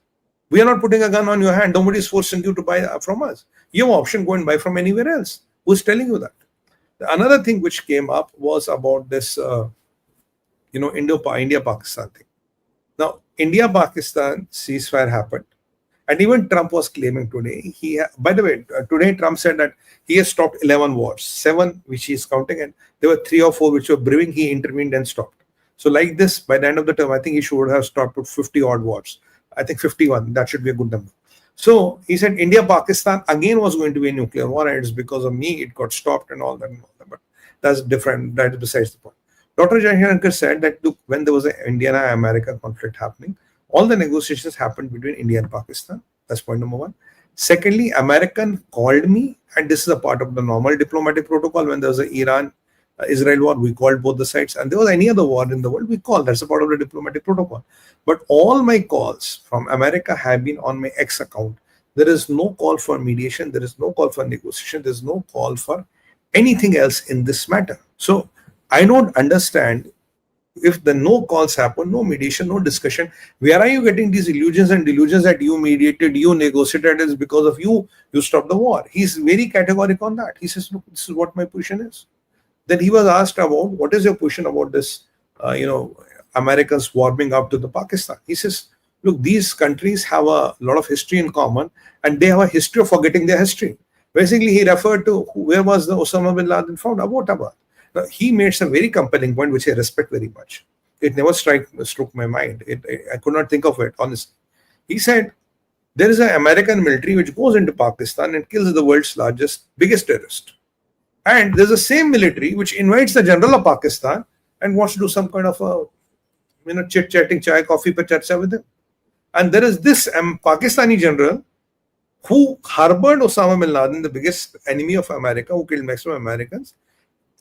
We are not putting a gun on your hand. Nobody is forcing you to buy from us. You have an option, go and buy from anywhere else. Who's telling you that? Another thing which came up was about this India-Pakistan thing. Now India-Pakistan ceasefire happened, and even Trump was claiming today. By the way, today Trump said that he has stopped 11 wars, 7 which he is counting, and there were 3 or 4 which were brewing. He intervened and stopped. So like this, by the end of the term, I think he should have stopped with 50 odd wars. I think 51. That should be a good number. So he said India-Pakistan again was going to be a nuclear war, and it's because of me it got stopped and all that. But that's different. That is besides the point. Dr. Jaishankar said that look, when there was an India-America conflict happening, all the negotiations happened between India and Pakistan. That's point number 1. Secondly, American called me, and this is a part of the normal diplomatic protocol. When there was an Iran-Israel war, we called both the sides, and there was any other war in the world, we called. That's a part of the diplomatic protocol. But all my calls from America have been on my X account. There is no call for mediation. There is no call for negotiation. There is no call for anything else in this matter. So I don't understand, if the no calls happen, no mediation, no discussion, where are you getting these illusions and delusions that you mediated, you negotiated, is because of you stopped the war? He's very categorical on that. He says, look, this is what my position is. Then he was asked about, what is your position about this, Americans warming up to the Pakistan? He says, look, these countries have a lot of history in common, and they have a history of forgetting their history. Basically, he referred to where was the Osama bin Laden found, Abbottabad. Now, he made some very compelling point, which I respect very much. It never struck my mind. I could not think of it, honestly. He said, there is an American military which goes into Pakistan and kills the world's biggest terrorist. And there's the same military which invites the general of Pakistan and wants to do some kind of a chit-chatting, chai, coffee pe charcha with him. And there is this Pakistani general who harbored Osama bin Laden, the biggest enemy of America, who killed maximum Americans,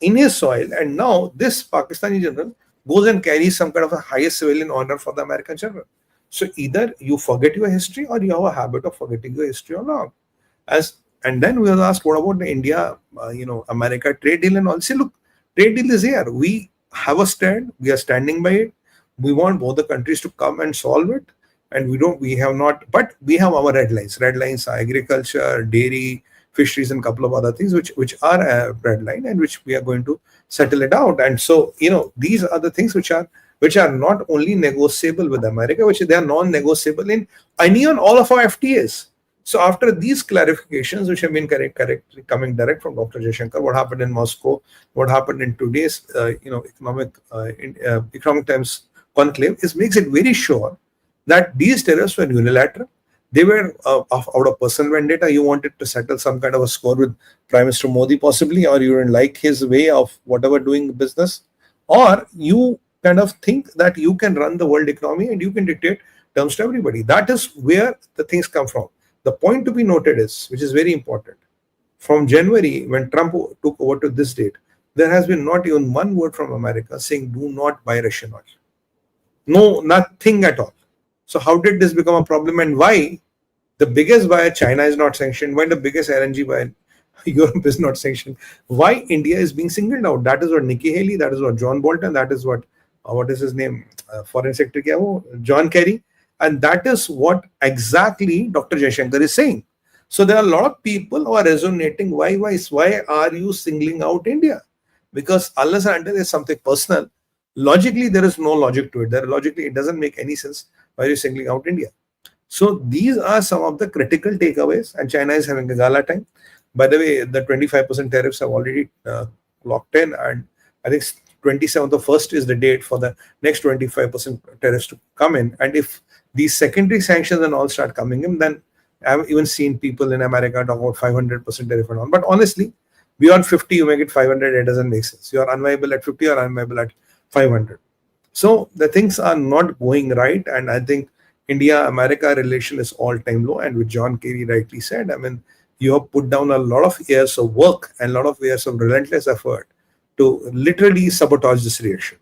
in his soil. And now this Pakistani general goes and carries some kind of a highest civilian honor for the American general. So either you forget your history or you have a habit of forgetting your history or not. And then we were asked, what about the India, America trade deal and all? Say, look, trade deal is here. We have a stand. We are standing by it. We want both the countries to come and solve it. And we have our red lines. Red lines are agriculture, dairy, fisheries, and a couple of other things which are a red line and which we are going to settle it out. And so, these are the things which are not only negotiable with America, which they are non-negotiable in any and all of our FTAs. So after these clarifications, which have been coming direct from Dr. Jaishankar, what happened in Moscow, what happened in today's economic times conclave, makes it very sure that these tariffs were unilateral. They were out of personal vendetta. You wanted to settle some kind of a score with Prime Minister Modi possibly, or you didn't like his way of whatever doing business, or you kind of think that you can run the world economy and you can dictate terms to everybody. That is where the things come from. The point to be noted is, which is very important, from January, when Trump took over to this date, there has been not even one word from America saying do not buy Russian oil. No, nothing at all. So how did this become a problem, and why the biggest buyer, China, is not sanctioned? Why the biggest LNG buyer, Europe, is not sanctioned? Why India is being singled out? That is what Nikki Haley, that is what John Bolton, that is what is his name? Foreign Secretary John Kerry. And that is what exactly Dr. Jaishankar is saying. So there are a lot of people who are resonating. Why are you singling out India? Because unless and until there's something personal, logically there is no logic to it. Logically it doesn't make any sense why you're singling out India. So these are some of the critical takeaways, and China is having a gala time. By the way, the 25% tariffs have already locked in, and I think 27th of 1st is the date for the next 25% tariffs to come in. And if these secondary sanctions and all start coming in, then I've even seen people in America talk about 500% tariff and all. But honestly, beyond 50, you make it 500, it doesn't make sense. You are unviable at 50 or unviable at 500. So the things are not going right. And I think India-America relation is all-time low. And which John Kerry rightly said, I mean, you have put down a lot of years of work and a lot of years of relentless effort to literally sabotage this reaction.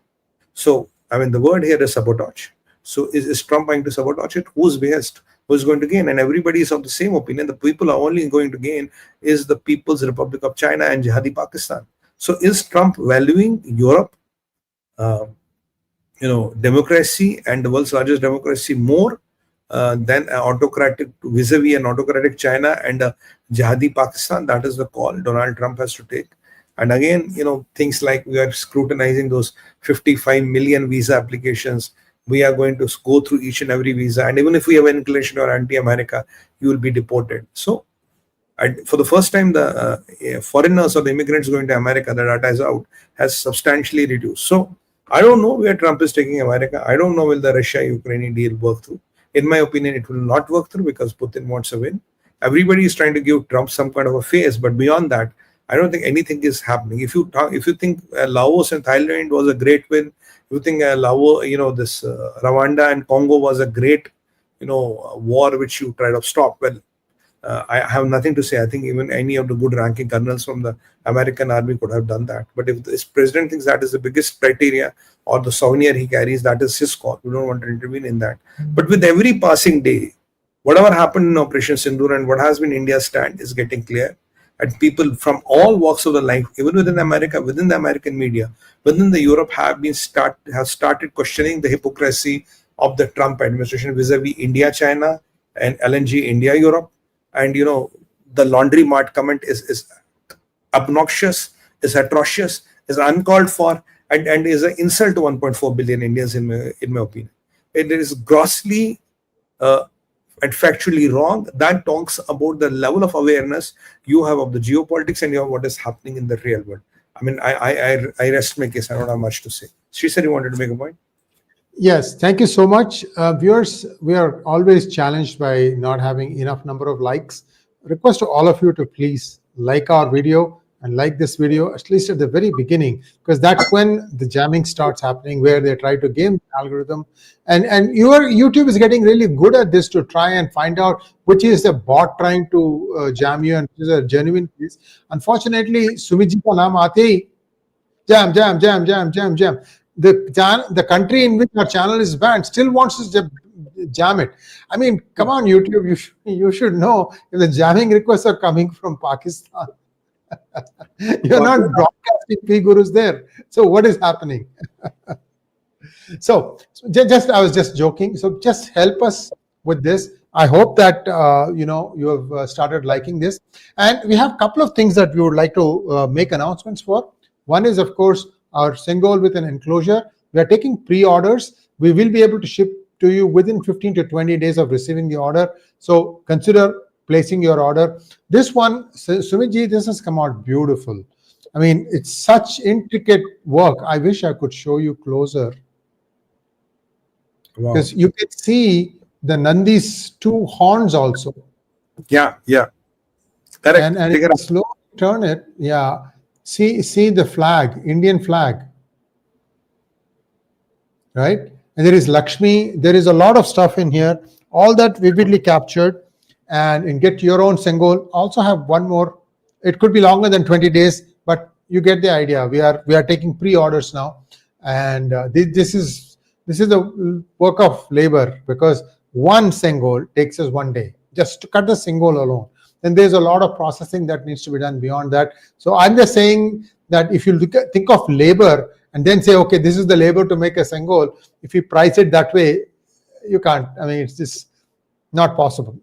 So, I mean, the word here is sabotage. So is Trump going to sabotage it? Who's behest? Who's going to gain? And everybody is of the same opinion. The people are only going to gain is the People's Republic of China and Jihadi Pakistan. So is Trump valuing Europe, democracy and the world's largest democracy more than an autocratic vis-a-vis an autocratic China and a Jihadi Pakistan? That is the call Donald Trump has to take. And again, things like we are scrutinizing those 55 million visa applications. We are going to go through each and every visa. And even if we have an inclination or anti-America, you will be deported. So for the first time, the foreigners or the immigrants going to America, the data is out, has substantially reduced. So I don't know where Trump is taking America. I don't know will the Russia-Ukraine deal work through. In my opinion, it will not work through because Putin wants a win. Everybody is trying to give Trump some kind of a face. But beyond that, I don't think anything is happening. If you think Laos and Thailand was a great win, you think Rwanda and Congo was a great, war which you tried to stop. Well, I have nothing to say. I think even any of the good ranking colonels from the American army could have done that. But if this president thinks that is the biggest criteria or the souvenir he carries, that is his call. We don't want to intervene in that. But with every passing day, whatever happened in Operation Sindoor and what has been India's stand is getting clear. And people from all walks of the life, even within America, within the American media, within the Europe, have started questioning the hypocrisy of the Trump administration vis-a-vis India, China, and LNG, India, Europe. And the laundry mart comment is obnoxious, is atrocious, is uncalled for, and is an insult to 1.4 billion Indians in my opinion. It is grossly and factually wrong. That talks about the level of awareness you have of the geopolitics and you have what is happening in the real world. I mean, I rest my case. I don't have much to say. Sree sir, you wanted to make a point? Yes, thank you so much. Viewers, we are always challenged by not having enough number of likes. Request to all of you to please like our video and like this video, at least at the very beginning, because that's when the jamming starts happening, where they try to game the algorithm. And your YouTube is getting really good at this, to try and find out which is the bot trying to jam you and which is a genuine case. Unfortunately, Sumit ji ka naam aate hi jam. the country in which our channel is banned still wants to jam it. I mean, come on, YouTube, you should know if the jamming requests are coming from Pakistan. You're not broadcasting PGurus there. So what is happening? So I was just joking. So just help us with this. I hope that you have started liking this, and we have a couple of things that we would like to make announcements for. One is, of course, our Sengol with an enclosure. We are taking pre-orders. We will be able to ship to you within 15 to 20 days of receiving the order. So consider placing your order. This one, Sumit-ji, this has come out beautiful. I mean, it's such intricate work. I wish I could show you closer. Wow. Because you can see the Nandi's two horns also. Yeah. Correct. And if you slowly turn it, yeah. See the flag, Indian flag. Right? And there is Lakshmi. There is a lot of stuff in here. All that vividly captured. And get your own Sengol. Also have one more. It could be longer than 20 days, but you get the idea. We are taking pre-orders now. And this is the work of labor, because one Sengol takes us 1 day just to cut the Sengol alone. Then there's a lot of processing that needs to be done beyond that. So I'm just saying that if you think of labor and then say, okay, this is the labor to make a Sengol, if you price it that way, you can't. I mean, it's just not possible.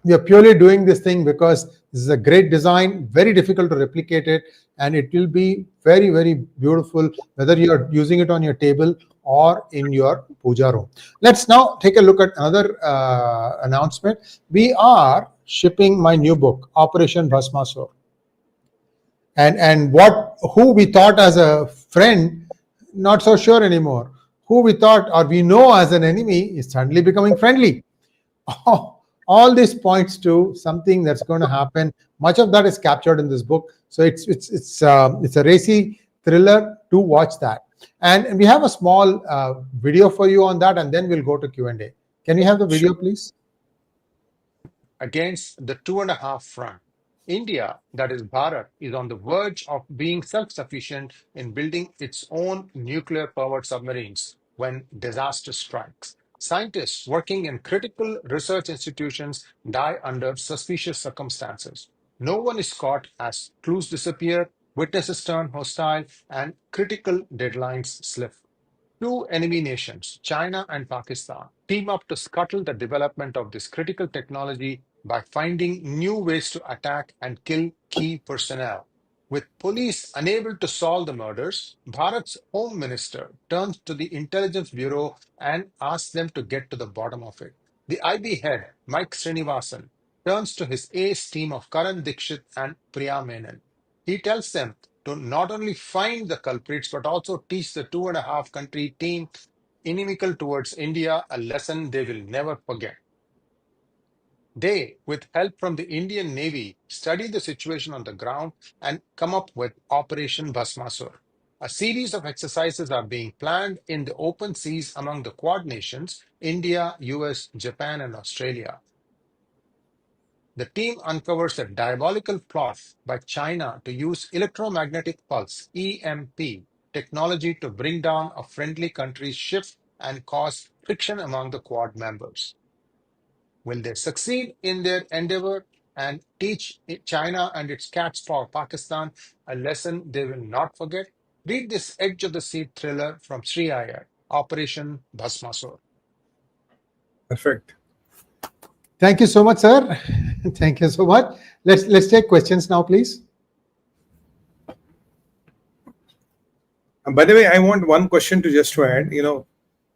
We are purely doing this thing because this is a great design, very difficult to replicate it, and it will be very, very beautiful, whether you are using it on your table or in your puja room. Let's now take a look at another announcement. We are shipping my new book, Operation 𝗪𝗲𝗀. And who we thought as a friend, not so sure anymore. Who we thought or we know as an enemy is suddenly becoming friendly. All this points to something that's going to happen. Much of that is captured in this book. So it's a racy thriller. Do watch that. And we have a small video for you on that, and then we'll go to Q&A. Can we have the video, please? Against the 2.5 front, India, that is Bharat, is on the verge of being self-sufficient in building its own nuclear-powered submarines when disaster strikes. Scientists working in critical research institutions die under suspicious circumstances. No one is caught as clues disappear, witnesses turn hostile, and critical deadlines slip. Two enemy nations, China and Pakistan, team up to scuttle the development of this critical technology by finding new ways to attack and kill key personnel. With police unable to solve the murders, Bharat's Home Minister turns to the Intelligence Bureau and asks them to get to the bottom of it. The IB head, Mike Srinivasan, turns to his ace team of Karan Dixit and Priya Menon. He tells them to not only find the culprits, but also teach the 2.5 country team inimical towards India a lesson they will never forget. They, with help from the Indian Navy, study the situation on the ground and come up with Operation 𝗪𝗲𝗀. A series of exercises are being planned in the open seas among the Quad nations, India, US, Japan, and Australia. The team uncovers a diabolical plot by China to use electromagnetic pulse, EMP, technology to bring down a friendly country's ship and cause friction among the Quad members. Will they succeed in their endeavor and teach China and its cat's paw Pakistan a lesson they will not forget? Read this edge of the seat thriller from Sree Iyer, Operation 𝗪𝗲𝗀. Perfect. Thank you so much, sir. Thank you so much. Let's take questions now, please. By the way, I want one question to just to add.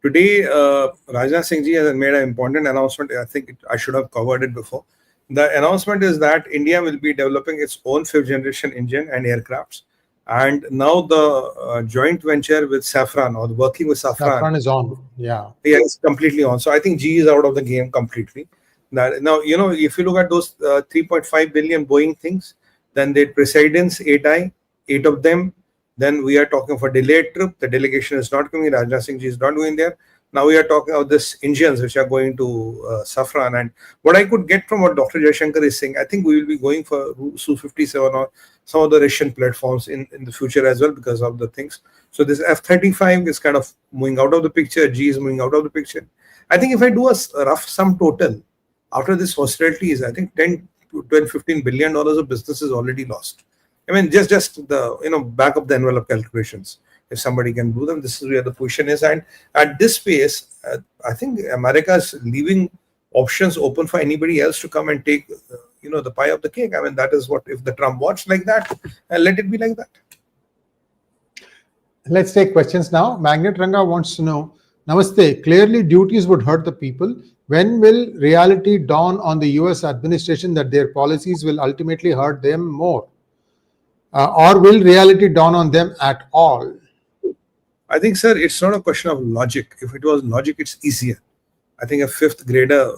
Today, Rajnath Singh ji has made an important announcement. I think I should have covered it before. The announcement is that India will be developing its own 5th generation engine and aircrafts. And now the joint venture with Safran, or working with Safran is on. Yeah. Yeah, it's completely on. So I think GE is out of the game completely. Now, if you look at those 3.5 billion Boeing things, then the precedence 8 of them. Then we are talking for delayed trip. The delegation is not coming. Rajnath Singh ji is not going there. Now we are talking about this Indians which are going to saffron. And what I could get from what Dr. Jaishankar is saying, I think we will be going for Su-57 or some of the Russian platforms in the future as well because of the things. So this F-35 is kind of moving out of the picture. G is moving out of the picture. I think if I do a rough sum total, after this hostilities, I think 10 to 12, $15 billion of business is already lost. I mean, just the, back of the envelope calculations. If somebody can do them, this is where the position is. And at this pace, I think America is leaving options open for anybody else to come and take, the pie of the cake. I mean, that is what, if the Trump watch like that, let it be like that. Let's take questions now. Magnet Ranga wants to know, Namaste, clearly duties would hurt the people. When will reality dawn on the US administration that their policies will ultimately hurt them more? Or will reality dawn on them at all? I think, sir, it's not a question of logic. If it was logic, it's easier. I think a fifth grader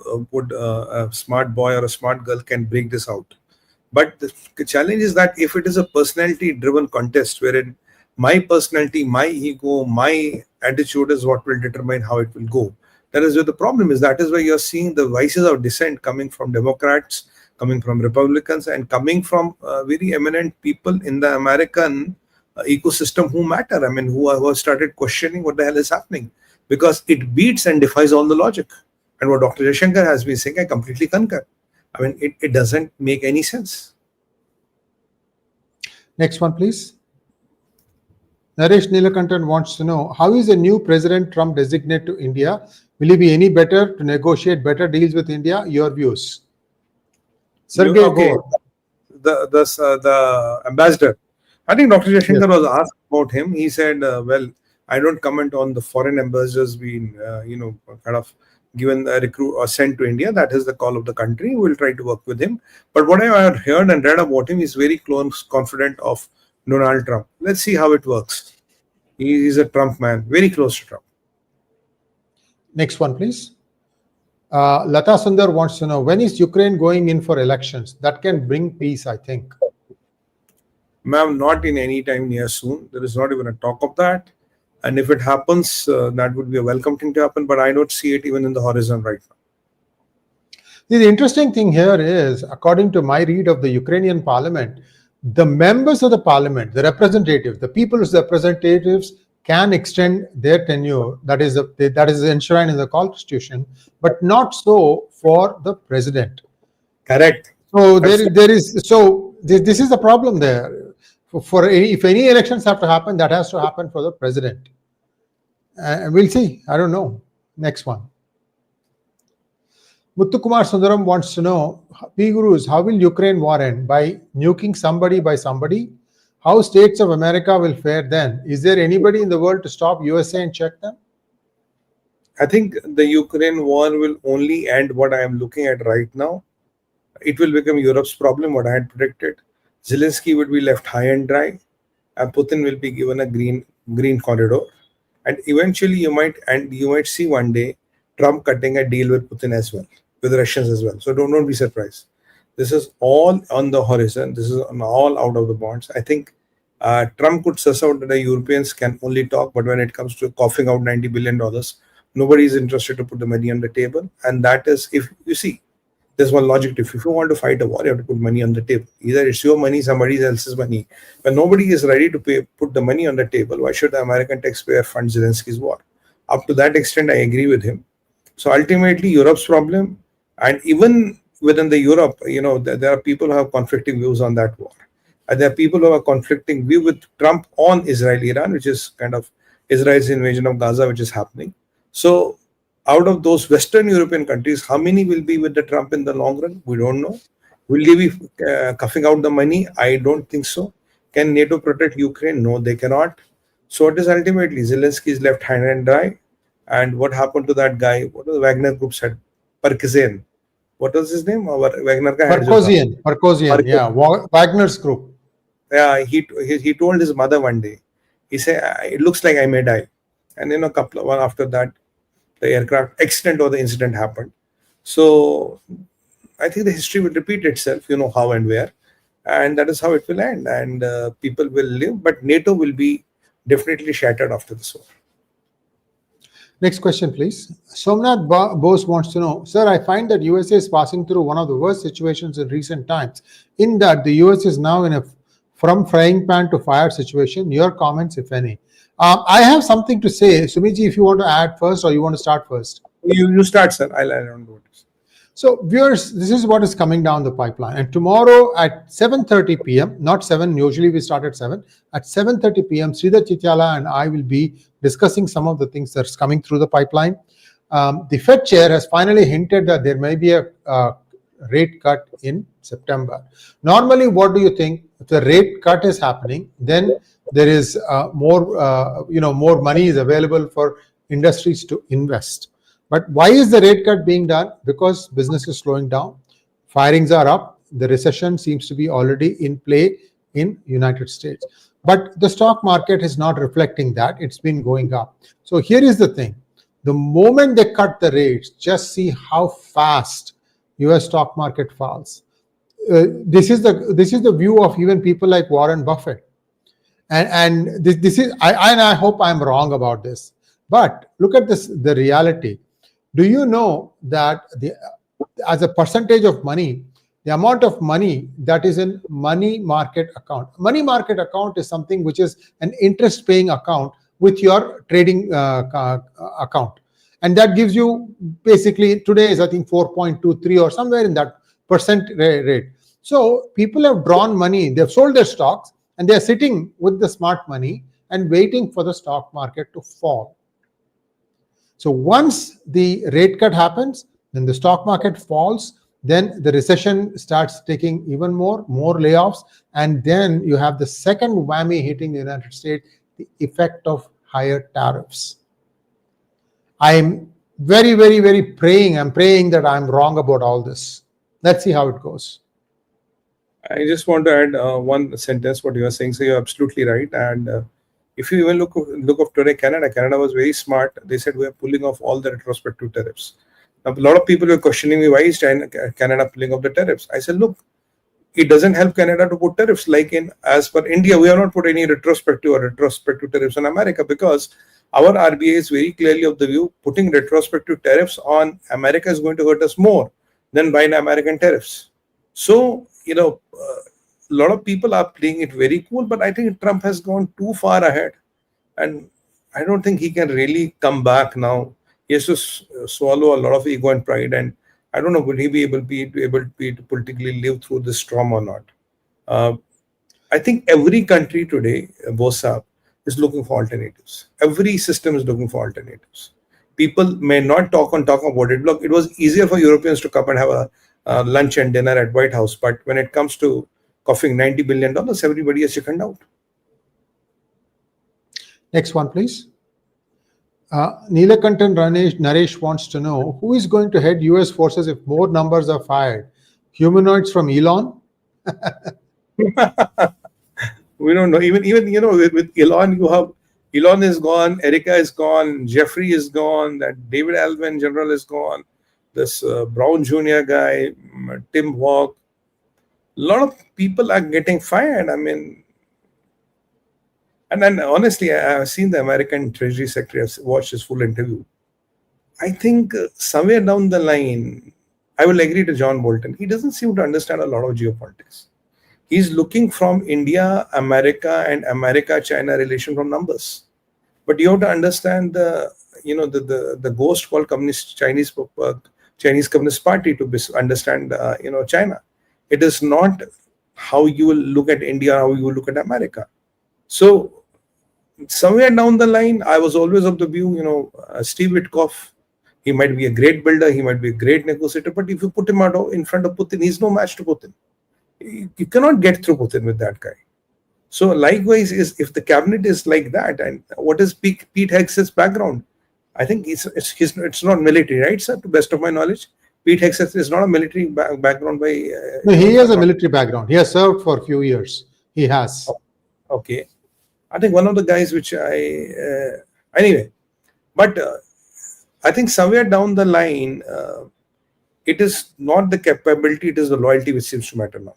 a smart boy or a smart girl can break this out. But the challenge is that if it is a personality-driven contest wherein my personality, my ego, my attitude is what will determine how it will go, that is where the problem is. That is why you're seeing the vices of dissent coming from Democrats, coming from Republicans, and coming from very eminent people in the American ecosystem who matter. I mean, who have started questioning what the hell is happening, because it beats and defies all the logic. And what Dr. Jaishankar has been saying, I completely concur. I mean, it doesn't make any sense. Next one, please. Naresh Nilakantan wants to know, how is the new President Trump designate to India? Will he be any better to negotiate better deals with India? Your views. Sergey Gore. The ambassador. I think Dr. Jaishankar was asked about him. He said, well, I don't comment on the foreign ambassadors being, kind of given a recruit or sent to India. That is the call of the country. We'll try to work with him. But what I have heard and read about him is very close, confident of Donald Trump. Let's see how it works. He is a Trump man, very close to Trump. Next one, please. Lata Sundar wants to know, when is Ukraine going in for elections? That can bring peace, I think. Ma'am, not in any time near soon. There is not even a talk of that. And if it happens, that would be a welcome thing to happen. But I don't see it even in the horizon right now. The interesting thing here is, according to my read of the Ukrainian parliament, the members of the parliament, the representatives, the people's representatives can extend their tenure. That is enshrined in the constitution, but not so for the president. Correct. So this is the problem there. If any elections have to happen, that has to happen for the president. We'll see. I don't know. Next one. Muthukumar Sundaram wants to know, PGurus, how will Ukraine war end? By nuking somebody by somebody? How states of America will fare then? Is there anybody in the world to stop USA and check them? I think the Ukraine war will only end what I am looking at right now. It will become Europe's problem, what I had predicted. Zelensky would be left high and dry, and Putin will be given a green corridor. And eventually you might see one day Trump cutting a deal with Putin as well, with the Russians as well. So don't be surprised. This is all on the horizon. This is all out of the bounds. I think Trump could suss out that the Europeans can only talk, but when it comes to coughing out $90 billion, nobody is interested to put the money on the table. And that is, if you see, there's one logic to it. If you want to fight a war, you have to put money on the table. Either it's your money, somebody else's money. When nobody is ready to put the money on the table, why should the American taxpayer fund Zelensky's war? Up to that extent, I agree with him. So ultimately, Europe's problem, and even within the Europe, there are people who have conflicting views on that war. And there are people who have conflicting view with Trump on Israel-Iran, which is kind of Israel's invasion of Gaza, which is happening. So out of those Western European countries, how many will be with the Trump in the long run? We don't know. Will they be coughing out the money? I don't think so. Can NATO protect Ukraine? No, they cannot. So it is ultimately Zelensky is left high and dry. And what happened to that guy? What the Wagner group said? 𝗪𝗃𝗃. What was his name? Wagner ka 𝗪𝗃𝗃, yeah, Wagner's group. Yeah, he told his mother one day, he said, it looks like I may die. And a couple of months after that, the aircraft accident or the incident happened. So I think the history will repeat itself, how and where. And that is how it will end. And people will live, but NATO will be definitely shattered after this war. Next question, please. Somnath Bose wants to know, sir, I find that USA is passing through one of the worst situations in recent times, in that the US is now in a from frying pan to fire situation. Your comments, if any. I have something to say. Sumiji, if you want to add first or you want to start first. You start, sir. I don't know. So viewers, this is what is coming down the pipeline. And tomorrow at 7:30 p.m., not 7, usually we start at 7. At 7:30 p.m., Sree Iyer 𝗤𝗏𝗏 and I will be discussing some of the things that's coming through the pipeline. The Fed chair has finally hinted that there may be a rate cut in September. Normally, what do you think? If the rate cut is happening, then there is more money is available for industries to invest. But why is the rate cut being done? Because business is slowing down, firings are up, the recession seems to be already in play in United States. But the stock market is not reflecting that, it's been going up. So here is the thing, the moment they cut the rates, just see how fast US stock market falls. This is the view of even people like Warren Buffett. And this is, I hope I'm wrong about this, but look at this, the reality. Do you know that as a percentage of money, the amount of money that is in money market account? Money market account is something which is an interest paying account with your trading account. And that gives you basically, today is I think 4.23 or somewhere in that percent rate. So people have drawn money, they've sold their stocks and they're sitting with the smart money and waiting for the stock market to fall. So once the rate cut happens, then the stock market falls, then the recession starts taking even more layoffs, and then you have the second whammy hitting the United States, the effect of higher tariffs. I'm very, very, very praying that I'm wrong about all this. Let's see how it goes. I just want to add one sentence what you are saying. So you're absolutely right. And if you even look of today, Canada was very smart. They said we are pulling off all the retrospective tariffs. Now, a lot of people were questioning me, why is Canada pulling off the tariffs? I said, look, it doesn't help Canada to put tariffs. Like as per India, we have not put any retrospective tariffs on America, because our RBI is very clearly of the view putting retrospective tariffs on America is going to hurt us more than buying American tariffs. So, a lot of people are playing it very cool, but I think Trump has gone too far ahead, and I don't think he can really come back now. He has to swallow a lot of ego and pride, and I don't know, will he be able to politically live through this storm or not. I think every country today, Bosa, is looking for alternatives. Every system is looking for alternatives. People may not talk about it. Look, it was easier for Europeans to come and have a lunch and dinner at White House, but when it comes to coughing $90 billion, everybody has chickened out. Next one, please. Neelakantan Naresh wants to know, who is going to head US forces if more numbers are fired? Humanoids from Elon? We don't know. Even with Elon, you have Elon is gone, Erica is gone, Jeffrey is gone, that David Alvin general is gone, this Brown Jr. guy, Tim Walk. A lot of people are getting fired. I mean, and then honestly, I've seen the American Treasury Secretary, I've watched his full interview. I think somewhere down the line, I will agree to John Bolton. He doesn't seem to understand a lot of geopolitics. He's looking from India, America, and America-China relation from numbers. But you have to understand the ghost called Chinese Communist Party to understand China. It is not how you will look at India, how you will look at America. So somewhere down the line, I was always of the view, Steve Witkoff, he might be a great builder, he might be a great negotiator, but if you put him out in front of Putin, he's no match to Putin. You cannot get through Putin with that guy. So likewise, if the cabinet is like that, and what is Pete Hegseth's background? I think it's not military, right, sir? To best of my knowledge, Pete Hegseth is not a military background by. No, he has a military background. He has served for a few years. He has. Okay, I think one of the guys which anyway, but I think somewhere down the line, it is not the capability; it is the loyalty which seems to matter now.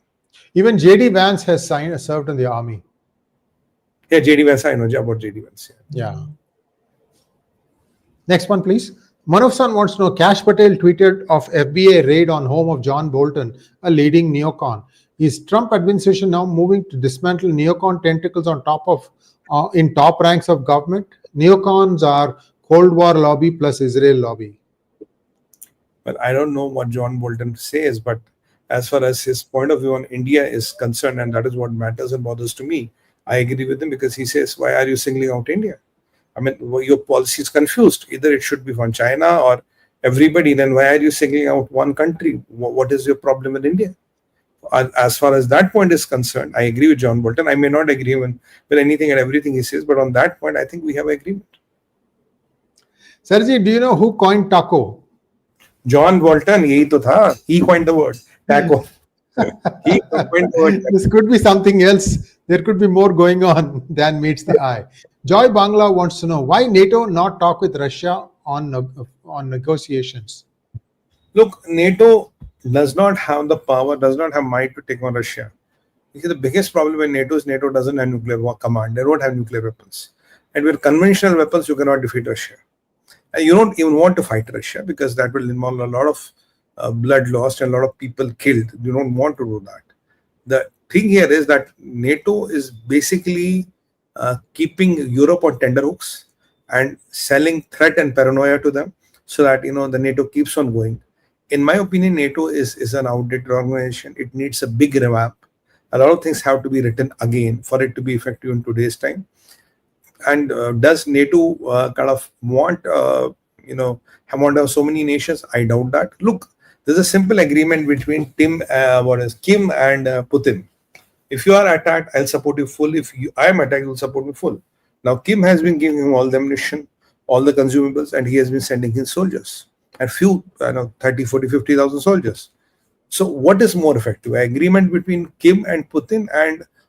Even J.D. Vance has served in the army. Yeah, J.D. Vance, I know about J.D. Vance. Yeah. Next one, please. Manov-san wants to know, Kash Patel tweeted of FBI raid on home of John Bolton, a leading neocon. Is Trump administration now moving to dismantle neocon tentacles on top of in top ranks of government? Neocons are Cold War lobby plus Israel lobby. Well, I don't know what John Bolton says, but as far as his point of view on India is concerned, and that is what matters and bothers to me, I agree with him, because he says, why are you singling out India? I mean, your policy is confused. Either it should be from China or everybody. Then why are you singling out one country? What is your problem with India? As far as that point is concerned, I agree with John Bolton. I may not agree with anything and everything he says, but on that point, I think we have agreement. Sergi, do you know who coined taco? John Bolton, yahi to tha. He coined the word taco. He coined the word. This could be something else. There could be more going on than meets the eye. Joy Bangla wants to know, why NATO not talk with Russia on negotiations? Look, NATO does not have the power, does not have might to take on Russia. Because the biggest problem in NATO is NATO doesn't have nuclear command. They don't have nuclear weapons. And with conventional weapons, you cannot defeat Russia. And you don't even want to fight Russia, because that will involve a lot of blood lost and a lot of people killed. You don't want to do that. The thing here is that NATO is basically keeping Europe on tenterhooks and selling threat and paranoia to them, so that the NATO keeps on going. In my opinion, NATO is an outdated organization. It needs a big revamp. A lot of things have to be written again for it to be effective in today's time. And does NATO kind of want have so many nations? I doubt that. Look, there's a simple agreement between Kim and Putin. If you are attacked, I'll support you full. If I am attacked, you'll support me full. Now, Kim has been giving him all the ammunition, all the consumables, and he has been sending his soldiers. And few, 30, 40, 50,000 soldiers. So what is more effective? An agreement between Kim and Putin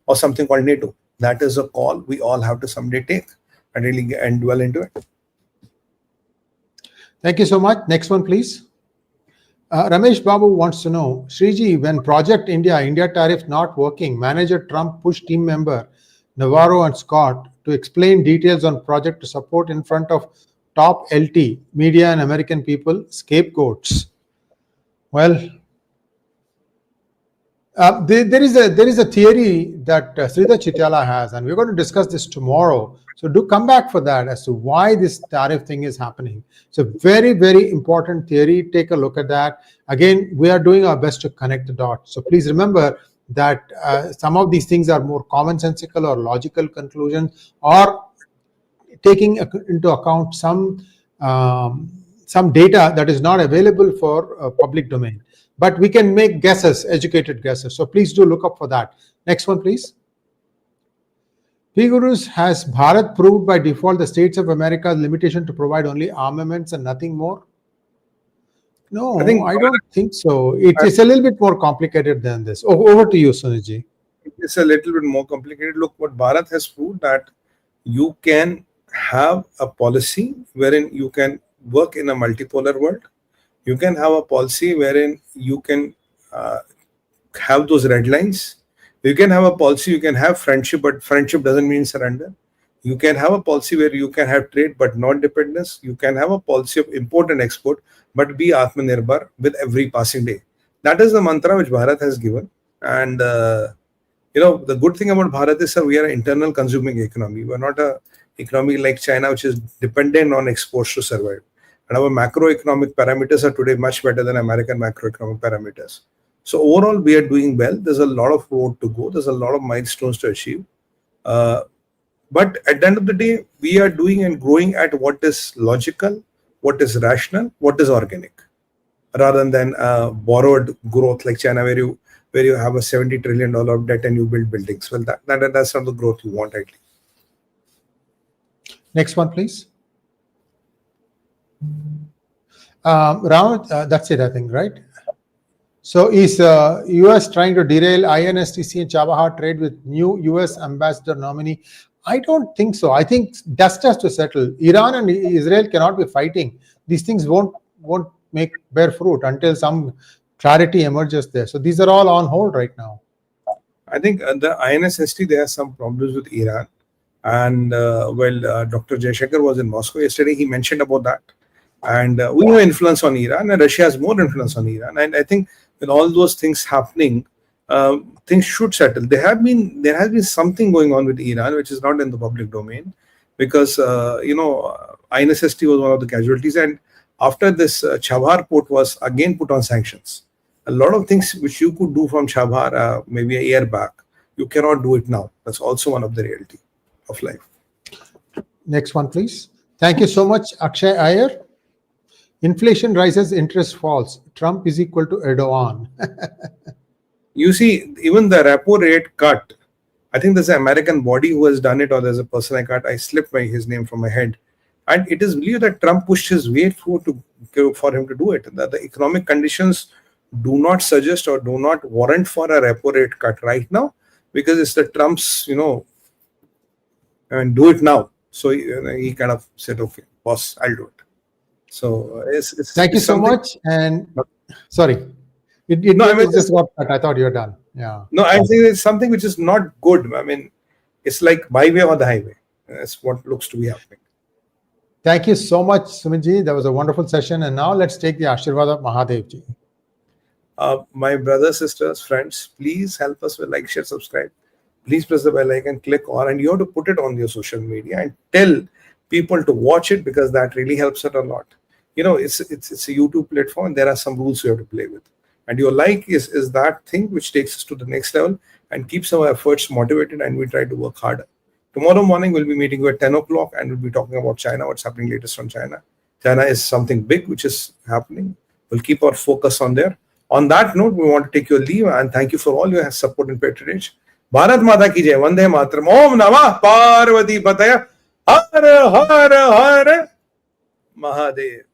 or something called NATO? That is a call we all have to someday take and really dwell into it. Thank you so much. Next one, please. Ramesh Babu wants to know, Sriji, when Project India tariff not working, manager Trump pushed team member Navarro and Scott to explain details on project to support in front of top LT, media and American people, scapegoats. Well, there is a theory that Sridhar Chitala has, and we're going to discuss this tomorrow. So do come back for that as to why this tariff thing is happening. It's a very, very important theory. Take a look at that. Again, we are doing our best to connect the dots. So please remember that some of these things are more commonsensical or logical conclusions, or taking into account some data that is not available for public domain. But we can make guesses, educated guesses. So please do look up for that. Next one, please. PGurus, has Bharat proved by default the states of America's limitation to provide only armaments and nothing more? No, I don't think so. It's a little bit more complicated than this. Over to you, Sunilji. It's a little bit more complicated. Look, what Bharat has proved, that you can have a policy wherein you can work in a multipolar world. You can have a policy wherein you can have those red lines. You can have a policy, you can have friendship, but friendship doesn't mean surrender. You can have a policy where you can have trade, but not dependence. You can have a policy of import and export, but be Atmanirbhar with every passing day. That is the mantra which Bharat has given. And, the good thing about Bharat is, sir, we are an internal consuming economy. We're not an economy like China, which is dependent on exports to survive. And our macroeconomic parameters are today much better than American macroeconomic parameters. So overall, we are doing well. There's a lot of road to go. There's a lot of milestones to achieve. But at the end of the day, we are doing and growing at what is logical, what is rational, what is organic, rather than borrowed growth like China, where you have a $70 trillion of debt and you build buildings. Well, that's not the growth you want, ideally. Next one, please. Ram, that's it, I think, right? So is US trying to derail INSTC and Chabahar trade with new US ambassador nominee? I don't think so. I think dust has to settle. Iran and Israel cannot be fighting. These things won't bear fruit until some clarity emerges there. So these are all on hold right now. I think the INSST, there are some problems with Iran. And Dr. Jaishankar was in Moscow yesterday. He mentioned about that. And we have influence on Iran, and Russia has more influence on Iran. And I think with all those things happening, things should settle. There has been something going on with Iran which is not in the public domain, because INSST was one of the casualties, and after this Chabhar port was again put on sanctions. A lot of things which you could do from Chabhar maybe a year back, you cannot do it now. That's also one of the reality of life. Next one, please. Thank you so much, 𝗥𝗘 Iyer. Inflation rises, interest falls. Trump is equal to Erdogan. You see, even the repo rate cut, I think there's an American body who has done it, or there's a person I slipped his name from my head. And it is believed that Trump pushed his way through for him to do it. That the economic conditions do not suggest or do not warrant for a repo rate cut right now, because it's the Trump's, do it now. So he kind of said, okay, boss, I'll do it. So thank you so much. And sorry, it just got cut. I thought you were done. Yeah. No, I think it's something which is not good. I mean, it's like byway or the highway. That's what looks to be happening. Thank you so much, Sumitji. That was a wonderful session. And now let's take the 𝗓𝗏𝗏 𝗏𝗏𝗏𝗏𝗏. My brothers, sisters, friends, please help us with like, share, subscribe. Please press the bell icon, click on, and you have to put it on your social media and tell people to watch it, because that really helps it a lot. It's a YouTube platform, and there are some rules you have to play with. And your like is that thing which takes us to the next level and keeps our efforts motivated, and we try to work harder. Tomorrow morning, we'll be meeting you at 10 o'clock, and we'll be talking about China, what's happening latest from China. China is something big which is happening. We'll keep our focus on there. On that note, we want to take your leave and thank you for all your support in patronage. Bharat Mata ki jai, Vande Mataram, Om Namah Parvati Pataya, Har Har Har Mahadev.